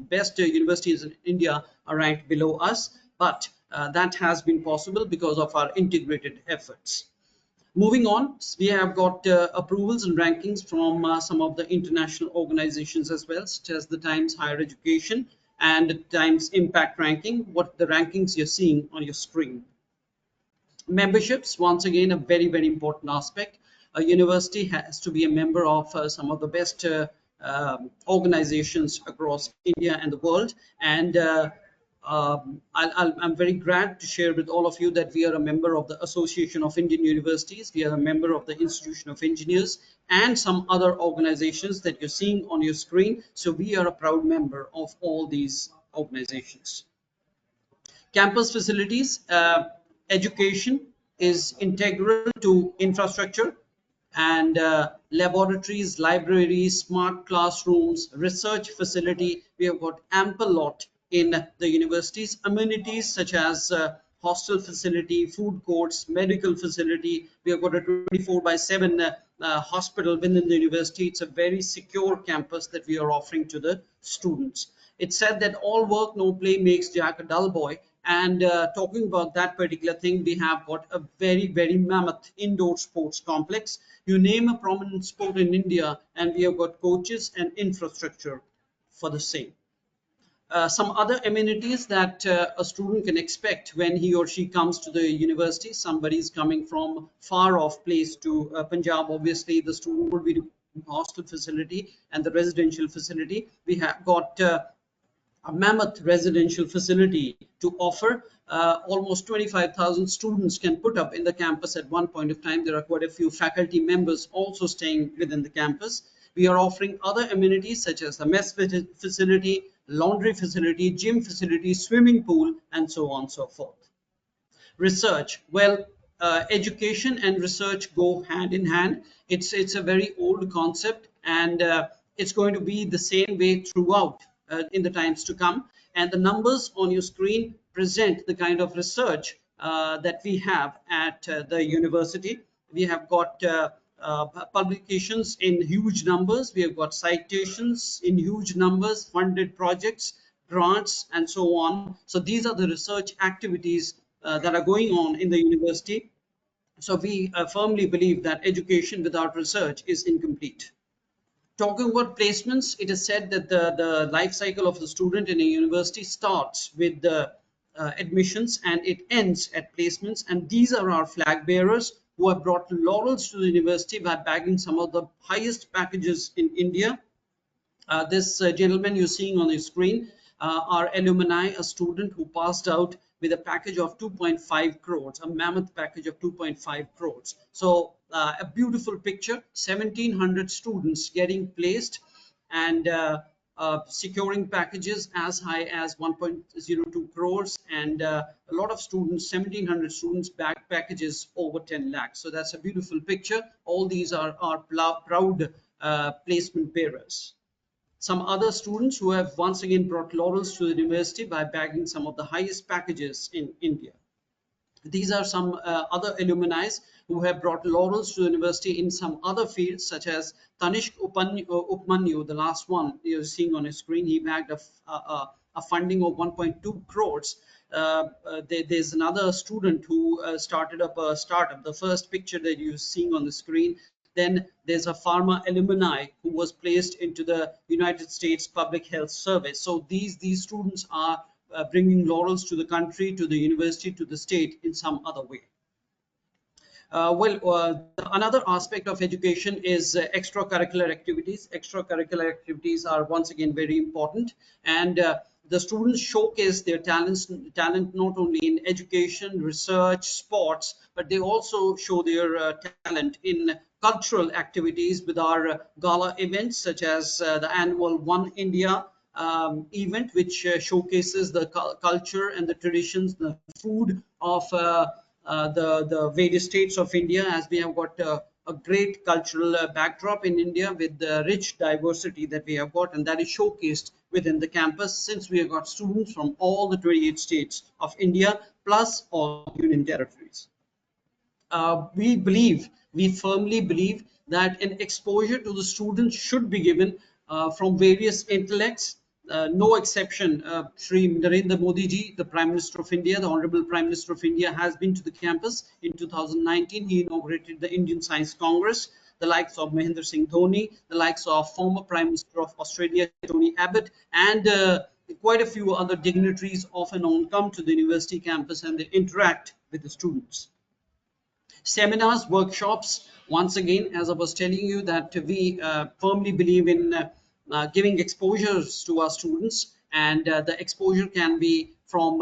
best universities in India are ranked below us, but that has been possible because of our integrated efforts. Moving on, we have got approvals and rankings from some of the international organizations as well, such as the Times Higher Education and Times Impact Ranking, what the rankings you're seeing on your screen. Memberships, once again, a very, very important aspect. A university has to be a member of some of the best organizations across India and the world. And I'm very glad to share with all of you that we are a member of the Association of Indian Universities. We are a member of the Institution of Engineers and some other organizations that you're seeing on your screen. So we are a proud member of all these organizations. Campus facilities, education is integral to infrastructure, and laboratories, libraries, smart classrooms, research facility. We have got ample lot in the universities. Amenities such as hostel facility, food courts, medical facility. We have got a 24/7 hospital within the university. It's a very secure campus that we are offering to the students. It's said that all work, no play makes Jack a dull boy. And talking about that particular thing, we have got a very, very mammoth indoor sports complex. You name a prominent sport in India, and we have got coaches and infrastructure for the same. Some other amenities that a student can expect when he or she comes to the university. Somebody is coming from far off place to Punjab. Obviously, the student would be hostel facility and the residential facility. We have got a mammoth residential facility to offer. Almost 25,000 students can put up in the campus at one point of time. There are quite a few faculty members also staying within the campus. We are offering other amenities such as the mess facility, laundry facility, gym facility, swimming pool, and so on and so forth. Research, well, education and research go hand in hand. It's a very old concept, and it's going to be the same way throughout in the times to come. And the numbers on your screen present the kind of research that we have at the university. We have got publications in huge numbers. We have got citations in huge numbers, funded projects, grants, and so on. So these are the research activities that are going on in the university. So we firmly believe that education without research is incomplete. Talking about placements, it is said that the life cycle of the student in a university starts with the admissions and it ends at placements. And these are our flag bearers who have brought laurels to the university by bagging some of the highest packages in India. This gentleman you're seeing on the screen, our alumni, a student who passed out with a package of 2.5 crores, a mammoth package of 2.5 crores. So a beautiful picture, 1700 students getting placed and securing packages as high as 1.02 crores, and a lot of students, 1700 students, back packages over 10 lakhs. So that's a beautiful picture. All these are proud placement bearers. Some other students who have once again brought laurels to the university by bagging some of the highest packages in India. These are some other alumni who have brought laurels to the university in some other fields, such as Tanishq Upmanyu, the last one you're seeing on your screen. He bagged a funding of 1.2 crores. There's another student who started up a startup, the first picture that you're seeing on the screen. Then there's a pharma alumni who was placed into the United States Public Health Service. So these students are bringing laurels to the country, to the university, to the state in some other way. Another aspect of education is extracurricular activities. Extracurricular activities are once again very important, and the students showcase their talent not only in education, research, sports, but they also show their talent in cultural activities with our gala events, such as the annual One India event, which showcases the culture and the traditions, the food of the various states of India, as we have got a great cultural backdrop in India with the rich diversity that we have got, and that is showcased within the campus, since we have got students from all the 28 states of India plus all union territories. We firmly believe that an exposure to the students should be given from various intellects, no exception. Shri Narendra Modi ji, the Prime Minister of India, the Honorable Prime Minister of India, has been to the campus. In 2019, he inaugurated the Indian Science Congress. The likes of Mahendra Singh Dhoni, the likes of former Prime Minister of Australia, Tony Abbott, and quite a few other dignitaries off and on come to the university campus and they interact with the students. Seminars, workshops, once again, as I was telling you, that we firmly believe in giving exposures to our students, and the exposure can be from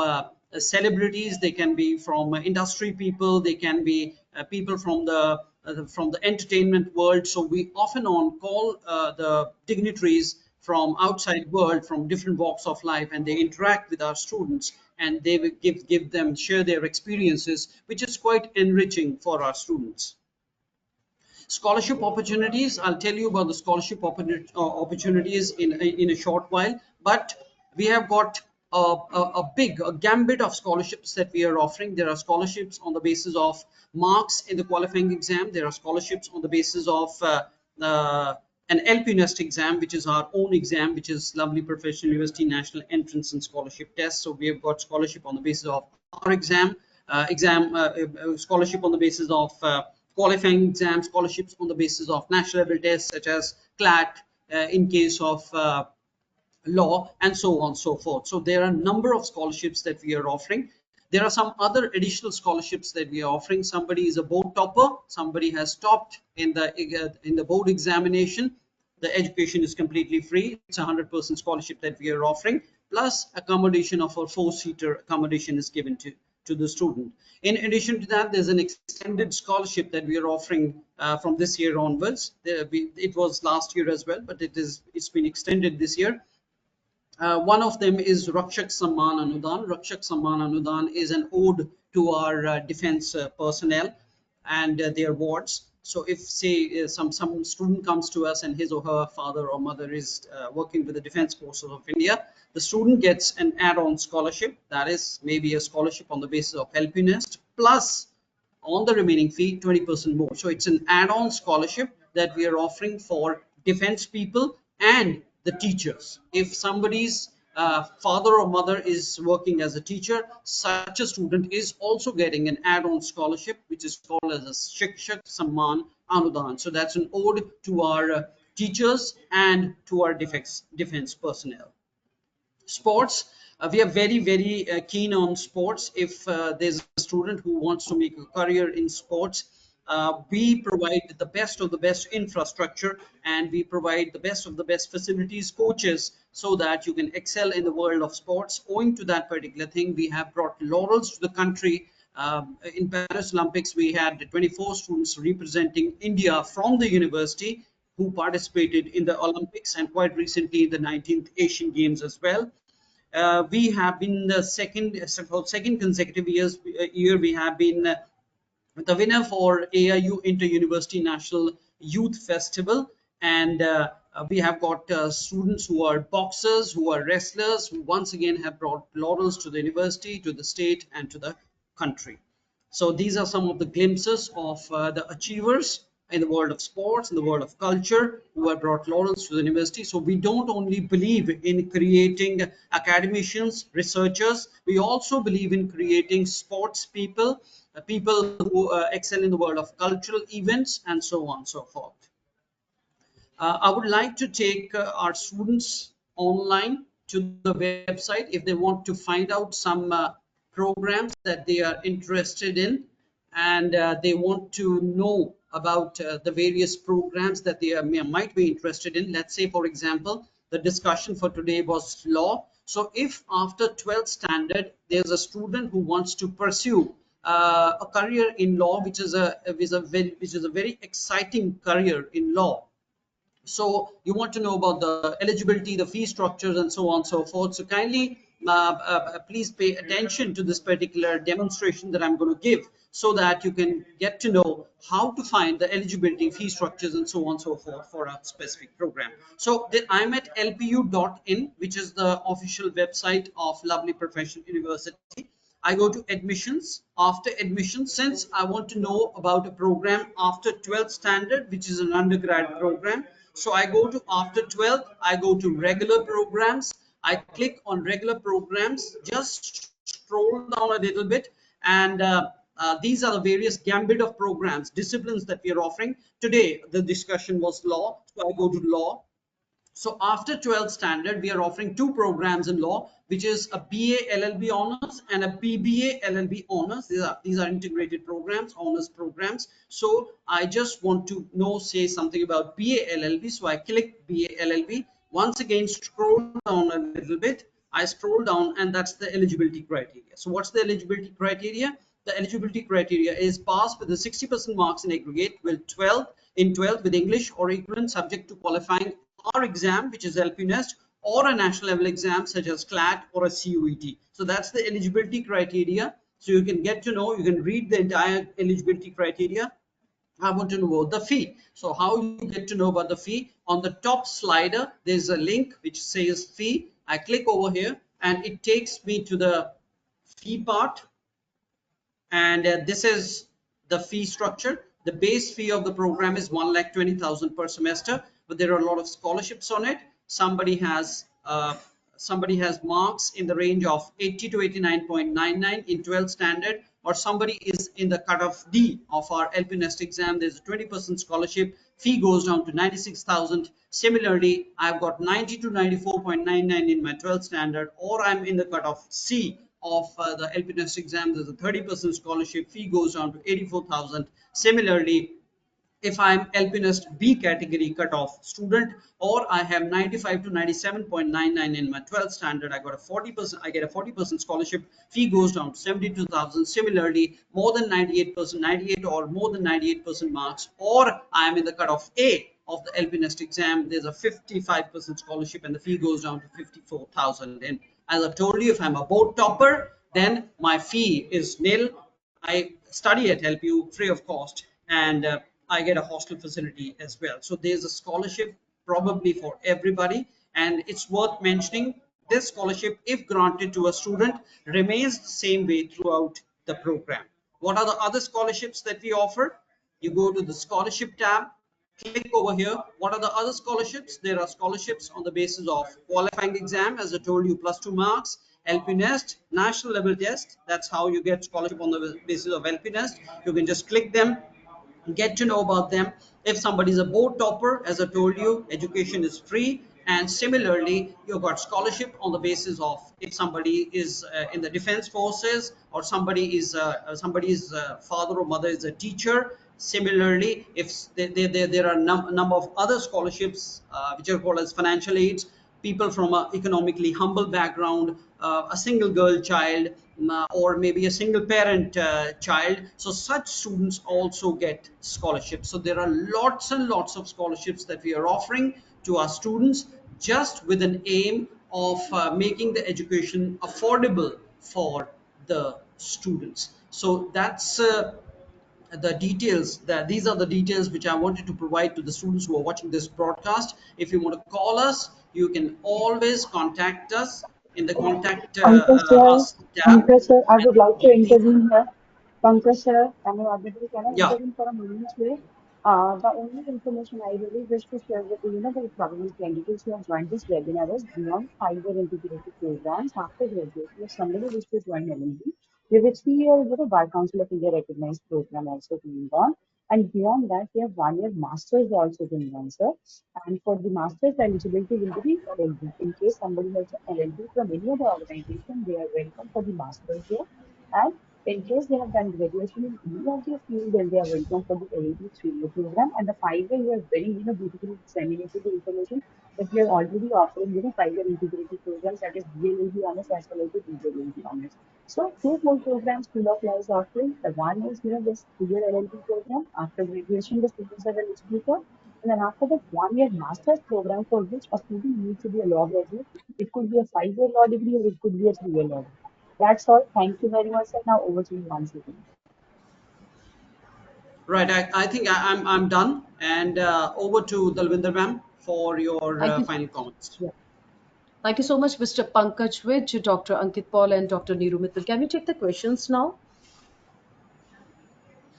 celebrities, they can be from industry people, they can be people from the entertainment world. So we often on call the dignitaries from outside world, from different walks of life, and they interact with our students, and they will give them, share their experiences, which is quite enriching for our students. Scholarship opportunities, I'll tell you about the scholarship opportunities in a short while, but we have got a big gambit of scholarships that we are offering. There are scholarships on the basis of marks in the qualifying exam. There are scholarships on the basis of an LP Nest exam, which is our own exam, which is Lovely Professional University National Entrance and Scholarship Test. So we have got scholarship on the basis of our exam, scholarship on the basis of qualifying exam, scholarships on the basis of national level tests such as CLAT in case of law, and so on and so forth. So there are a number of scholarships that we are offering. There are some other additional scholarships that we are offering. Somebody is a board topper, somebody has topped in the board examination. The education is completely free. It's a 100% scholarship that we are offering, plus accommodation of a four-seater accommodation is given to the student. In addition to that, there's an extended scholarship that we are offering from this year onwards. It was last year as well, but it's been extended this year. One of them is Rakshak Samman Anudan. Rakshak Samman Anudan is an ode to our defense personnel and their wards. So if say some student comes to us and his or her father or mother is working with the defense forces of India, the student gets an add-on scholarship, that is maybe a scholarship on the basis of LP Nest, plus on the remaining fee 20% more. So it's an add-on scholarship that we are offering for defense people and the teachers. If somebody's father or mother is working as a teacher, such a student is also getting an add-on scholarship, which is called as a Shikshak Samman Anudan. So that's an ode to our teachers and to our defense personnel. Sports, we are very keen on sports. If there's a student who wants to make a career in sports, We provide the best of the best infrastructure, and we provide the best of the best facilities, coaches, so that you can excel in the world of sports. Owing to that particular thing, we have brought laurels to the country. In Paris Olympics, we had 24 students representing India from the university who participated in the Olympics, and quite recently the 19th Asian Games as well. We have been the second consecutive year we have been the winner for AIU Inter University National Youth Festival, and we have got students who are boxers, who are wrestlers, who once again have brought laurels to the university, to the state, and to the country. So these are some of the glimpses of the achievers in the world of sports, in the world of culture, who have brought laurels to the university. So we don't only believe in creating academicians, researchers, we also believe in creating sports people, people who excel in the world of cultural events, and so on and so forth. I would like to take our students online to the website if they want to find out some programs that they are interested in, and they want to know about the various programs that they might be interested in. Let's say, for example, the discussion for today was law. So if after 12th standard there's a student who wants to pursue a career in law, which is a very exciting career in law, so you want to know about the eligibility, the fee structures, and so on and so forth. So kindly please pay attention to this particular demonstration that I'm going to give, so that you can get to know how to find the eligibility, fee structures, and so on and so forth for a specific program. So I'm at lpu.in, which is the official website of Lovely Professional University. I go to admissions. After admissions, since I want to know about a program after 12th standard, which is an undergrad program, so I go to after 12th, I go to regular programs. I click on regular programs, just scroll down a little bit, and these are the various gambit of programs, disciplines that we are offering. Today, the discussion was law, so I go to law. So after 12th standard, we are offering two programs in law, which is a BA LLB honors and a BBA LLB honors. These are integrated programs, honors programs. So I just want to say something about BA LLB. So I click BA LLB. Once again, scroll down a little bit. I scroll down, and that's the eligibility criteria. So what's the eligibility criteria? The eligibility criteria is pass with the 60% marks in aggregate with 12th with English or equivalent, subject to qualifying R exam, which is LP Nest, or a national level exam such as CLAT or a CUET. So that's the eligibility criteria. So you can get to know, you can read the entire eligibility criteria. I want to know about the fee. So how you get to know about the fee? On the top slider, there's a link which says fee. I click over here, and it takes me to the fee part, and this is the fee structure. The base fee of the program is 1,20,000 per semester, but there are a lot of scholarships on it. Somebody has marks in the range of 80 to 89.99 in 12th standard, or somebody is in the cutoff D of our LP Nest exam. There's a 20% scholarship. Fee goes down to 96,000. Similarly, I've got 90 to 94.99 in my 12th standard, or I'm in the cutoff C of the LP Nest exam. There's a 30% scholarship. Fee goes down to 84,000. Similarly, if I'm LP Nest B category cutoff student, or I have 95 to 97.99 in my 12th standard, I get a 40% scholarship. Fee goes down to 72,000. Similarly, more than 98%, 98 or more than 98% marks, or I am in the cutoff A of the LP Nest exam, there's a 55% scholarship, and the fee goes down to 54,000. And as I told you, if I'm a board topper, then my fee is nil. I study at LPU free of cost, and I get a hostel facility as well. So there's a scholarship probably for everybody, and it's worth mentioning this scholarship, if granted to a student, remains the same way throughout the program. What are the other scholarships that we offer? You go to the scholarship tab, click over here. What are the other scholarships? There are scholarships on the basis of qualifying exam, as I told you, plus 2 marks. LP Nest, national level test. That's how you get scholarship on the basis of LP Nest. You can just click them, get to know about them. If somebody is a board topper, as I told you, education is free. And similarly, you've got scholarship on the basis of if somebody is in the defense forces, or somebody's father or mother is a teacher, Similarly, if there are a number of other scholarships which are called as financial aids, people from an economically humble background, a single girl child, or maybe a single parent child. So such students also get scholarships. So there are lots and lots of scholarships that we are offering to our students, just with an aim of making the education affordable for the students. So that's the details, that these are the details which I wanted to provide to the students who are watching this broadcast. If you want to call us, you can always contact us in the contact Pankaj, us tab. Pankaj sir, I And would like to please, intervene here. Pankaj sir, am I audible? Can I yeah, intervene for a moment here? The only information I really wish to share with you, the probably candidates who have joined this webinar is beyond 5-year integrated programs after graduation. If somebody wishes to join LMB, we will see your Bar Council of India recognized program also going on. And beyond that, we have 1-year masters also going on, sir. And for the master's eligibility will be LLB. In case somebody has an LLB from any other organization, they are welcome for the master's here. And in case they have done graduation in any of their field, then they are welcome for the LLB 3-year program. And the 5-year, you are very, beautifully disseminated the information that we are already offering, 5-year integrated programs, that is DLLB honors as well as the DLLB honors. So two more programs School of Law is offering. The one is, this 2-year LLB program. After graduation, the students are eligible for. And then after that 1-year master's program for which a student needs to be a law graduate. It could be a 5-year law degree or it could be a 3-year law degree. That's all. Thank you very much. And now over to you once again. right. I think I'm done. And over to Dalvinder ma'am for your Thank you. final comments. Yeah. Thank you so much, Mr. Pankaj Vij, Dr. Ankit Paul, and Dr. Neeru Mittal. Can we take the questions now?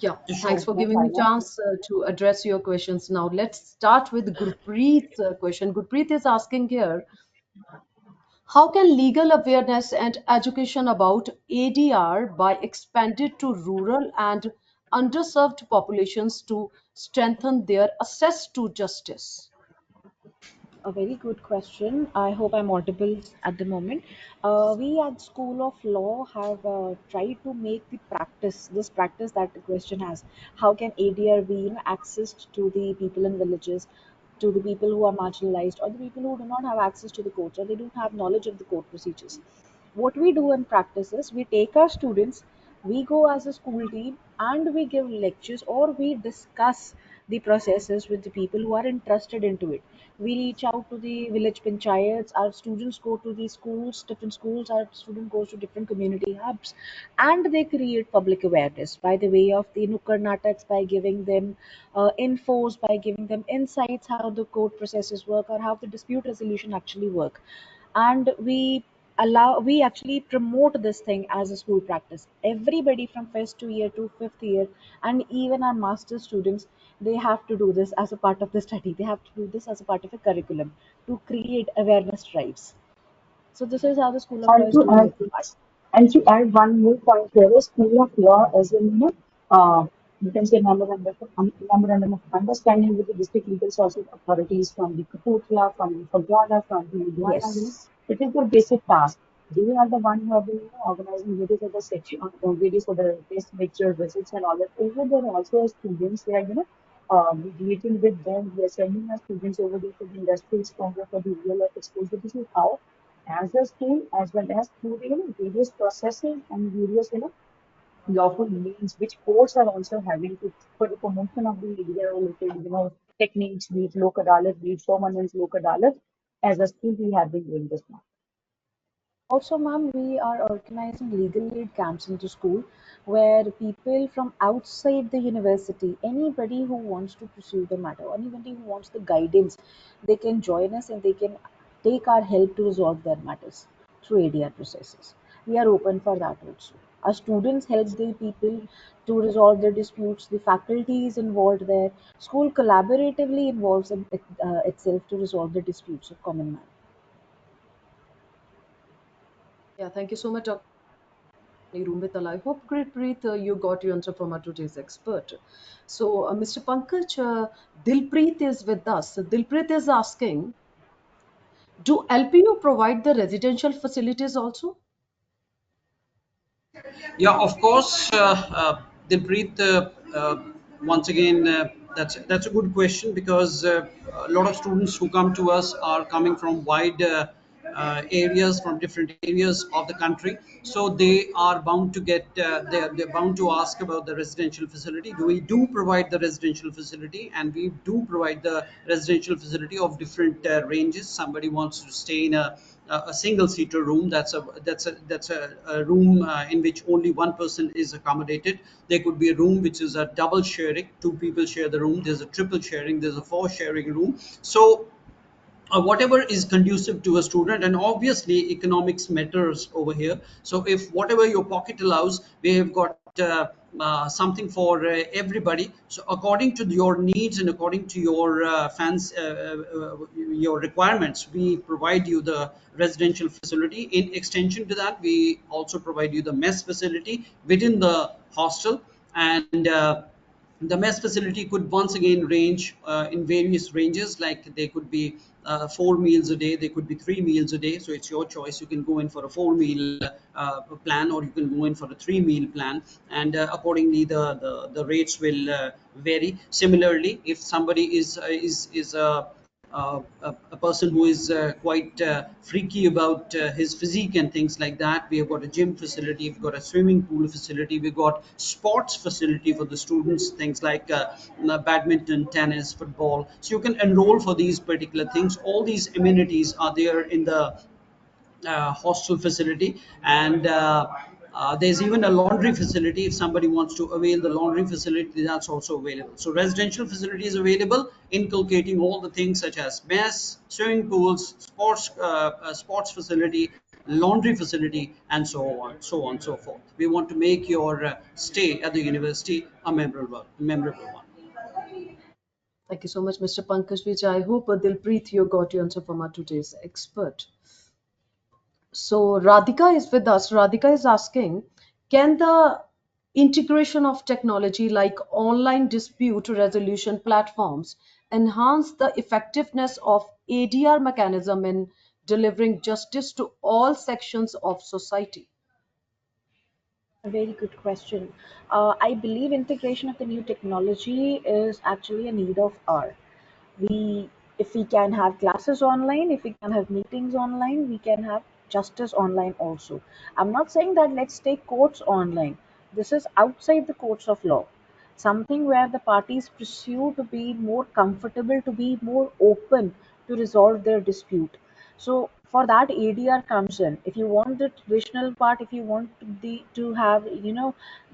Yeah, Sure. thanks Yes, for no giving me problem. chance to address your questions now. Let's start with Gurpreet's question. Gurpreet is asking here, how can legal awareness and education about ADR be expanded to rural and underserved populations to strengthen their access to justice? A very good question. I hope I'm audible at the moment. We at School of Law have tried to make this practice that the question has. How can ADR be, accessed to the people in villages, to the people who are marginalized, or the people who do not have access to the courts, or they don't have knowledge of the court procedures? What we do in practice is we take our students, we go as a school team, and we give lectures or we discuss the processes with the people who are interested into it. We reach out to the village panchayats, our students go to the schools, different schools, our student goes to different community hubs, and they create public awareness by the way of the nukkar nataks, by giving them infos, by giving them insights how the court processes work or how the dispute resolution actually work. And we actually promote this thing as a school practice. Everybody from first to year to fifth year, and even our master students, they have to do this as a part of the study. They have to do this as a part of a curriculum to create awareness drives. So this is how the School of Law And is to doing add, its part. one more point here, is School of Law as in, you can say memorandum of understanding with the district legal sources authorities from the Kapurthala, from the Fagwada, from the Ludhiana, Yes. it is their basic task. They are the one who have been, organizing various other section, various other test lecture visits and all that. Over there also as students, they are, mediating with them. We are sending our students over there for the industry exposure, for the real life exposure. This is how as a school as well as through the various processes and various lawful means which courts are also having to for the promotion of the media related techniques, be it local adalat, be it permanence local adalat. As a school, we have been doing this now. Also, ma'am, we are organizing legal aid camps into school where people from outside the university, anybody who wants to pursue the matter, anybody who wants the guidance, they can join us and they can take our help to resolve their matters through ADR processes. We are open for that also. Our students help the people to resolve their disputes. The faculty is involved there. School collaboratively involves itself to resolve the disputes of common man. Yeah, thank you so much, Dr. Neeru Mittal. I hope, Great Preet, you got your answer from our today's expert. So, Mr. Pankaj, Dilpreet is with us. Dilpreet is asking, do LPU provide the residential facilities also? Yeah, of course, Dilpreet, once again, that's a good question because a lot of students who come to us are coming from wide areas, from different areas of the country. So they are bound to get they're bound to ask about the residential facility. We do provide the residential facility, and we do provide the residential facility of different ranges. Somebody wants to stay in a single seater room. That's a room in which only one person is accommodated. There could be a room which is a double sharing, two people share the room. There's a triple sharing, there's a four sharing room. So whatever is conducive to a student, and obviously economics matters over here. So if whatever your pocket allows, we have got something for everybody. So according to your needs and according to your your requirements, we provide you the residential facility. In extension to that, we also provide you the mess facility within the hostel. And the mess facility could once again range in various ranges, like they could be 4 meals a day, they could be 3 meals a day. So it's your choice. You can go in for a 4 meal plan, or you can go in for a 3 meal plan, and accordingly the rates will vary. Similarly, if somebody is a person who is quite freaky about his physique and things like that, we have got a gym facility, we've got a swimming pool facility, we've got sports facility for the students, things like badminton, tennis, football. So you can enroll for these particular things. All these amenities are there in the hostel facility. And there's even a laundry facility. If somebody wants to avail the laundry facility, that's also available. So residential facility is available, inculcating all the things such as mess, swimming pools, sports facility, laundry facility, and so on, so forth. We want to make your stay at the university a memorable one. Thank you so much, Mr. Pankaj Vijay. I hope Dilpreet, you got your answer from our today's expert. So Radhika is with us. Radhika is asking, can the integration of technology like online dispute resolution platforms enhance the effectiveness of ADR mechanism in delivering justice to all sections of society? A very good question. I believe integration of the new technology is actually a need of hour. We, if we can have classes online, if we can have meetings online, we can have justice online also. I'm not saying that let's take courts online. This is outside the courts of law, something where the parties pursue to be more comfortable, to be more open to resolve their dispute. So for that ADR comes in. If you want the traditional part, if you want to have,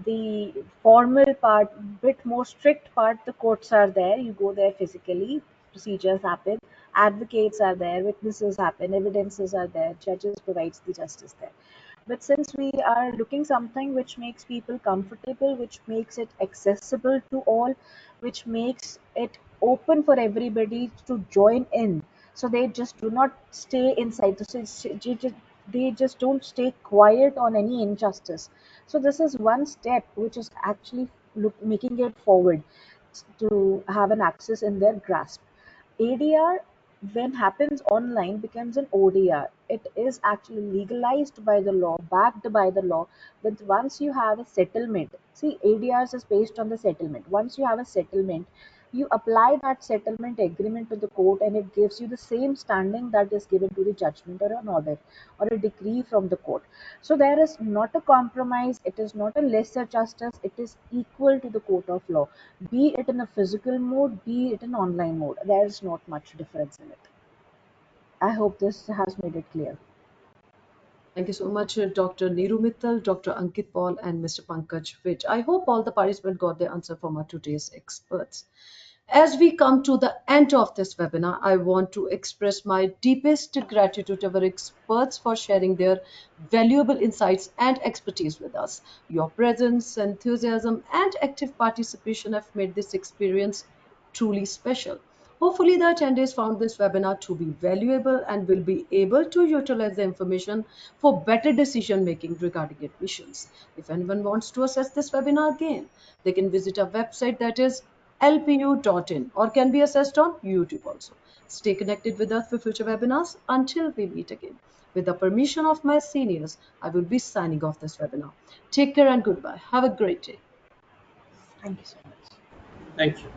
the formal part, bit more strict part, the courts are there. You go there physically, procedures happen, advocates are there, witnesses happen, evidences are there, judges provides the justice there. But since we are looking something which makes people comfortable, which makes it accessible to all, which makes it open for everybody to join in, so they just do not stay inside. They just don't stay quiet on any injustice. So this is one step which is actually making it forward to have an access in their grasp. ADR, when happens online, becomes an ODR. It is actually legalized by the law, backed by the law. But once you have a settlement, see, ADRs is based on the settlement. Once you have a settlement, you apply that settlement agreement to the court, and it gives you the same standing that is given to the judgment or an order or a decree from the court. So there is not a compromise, it is not a lesser justice, it is equal to the court of law, be it in a physical mode, be it in online mode. There is not much difference in it. I hope this has made it clear. Thank you so much, Dr. Neeru Mittal, Dr. Ankit Paul, and Mr. Pankaj Vij. I hope all the participants got their answer from our today's experts. As we come to the end of this webinar, I want to express my deepest gratitude to our experts for sharing their valuable insights and expertise with us. Your presence, enthusiasm, and active participation have made this experience truly special. Hopefully, the attendees found this webinar to be valuable and will be able to utilize the information for better decision making regarding admissions. If anyone wants to access this webinar again, they can visit our website, that is lpu.in, or can be accessed on YouTube also. Stay connected with us for future webinars. Until we meet again. With the permission of my seniors, I will be signing off this webinar. Take care and goodbye. Have a great day. Thank you so much. Thank you.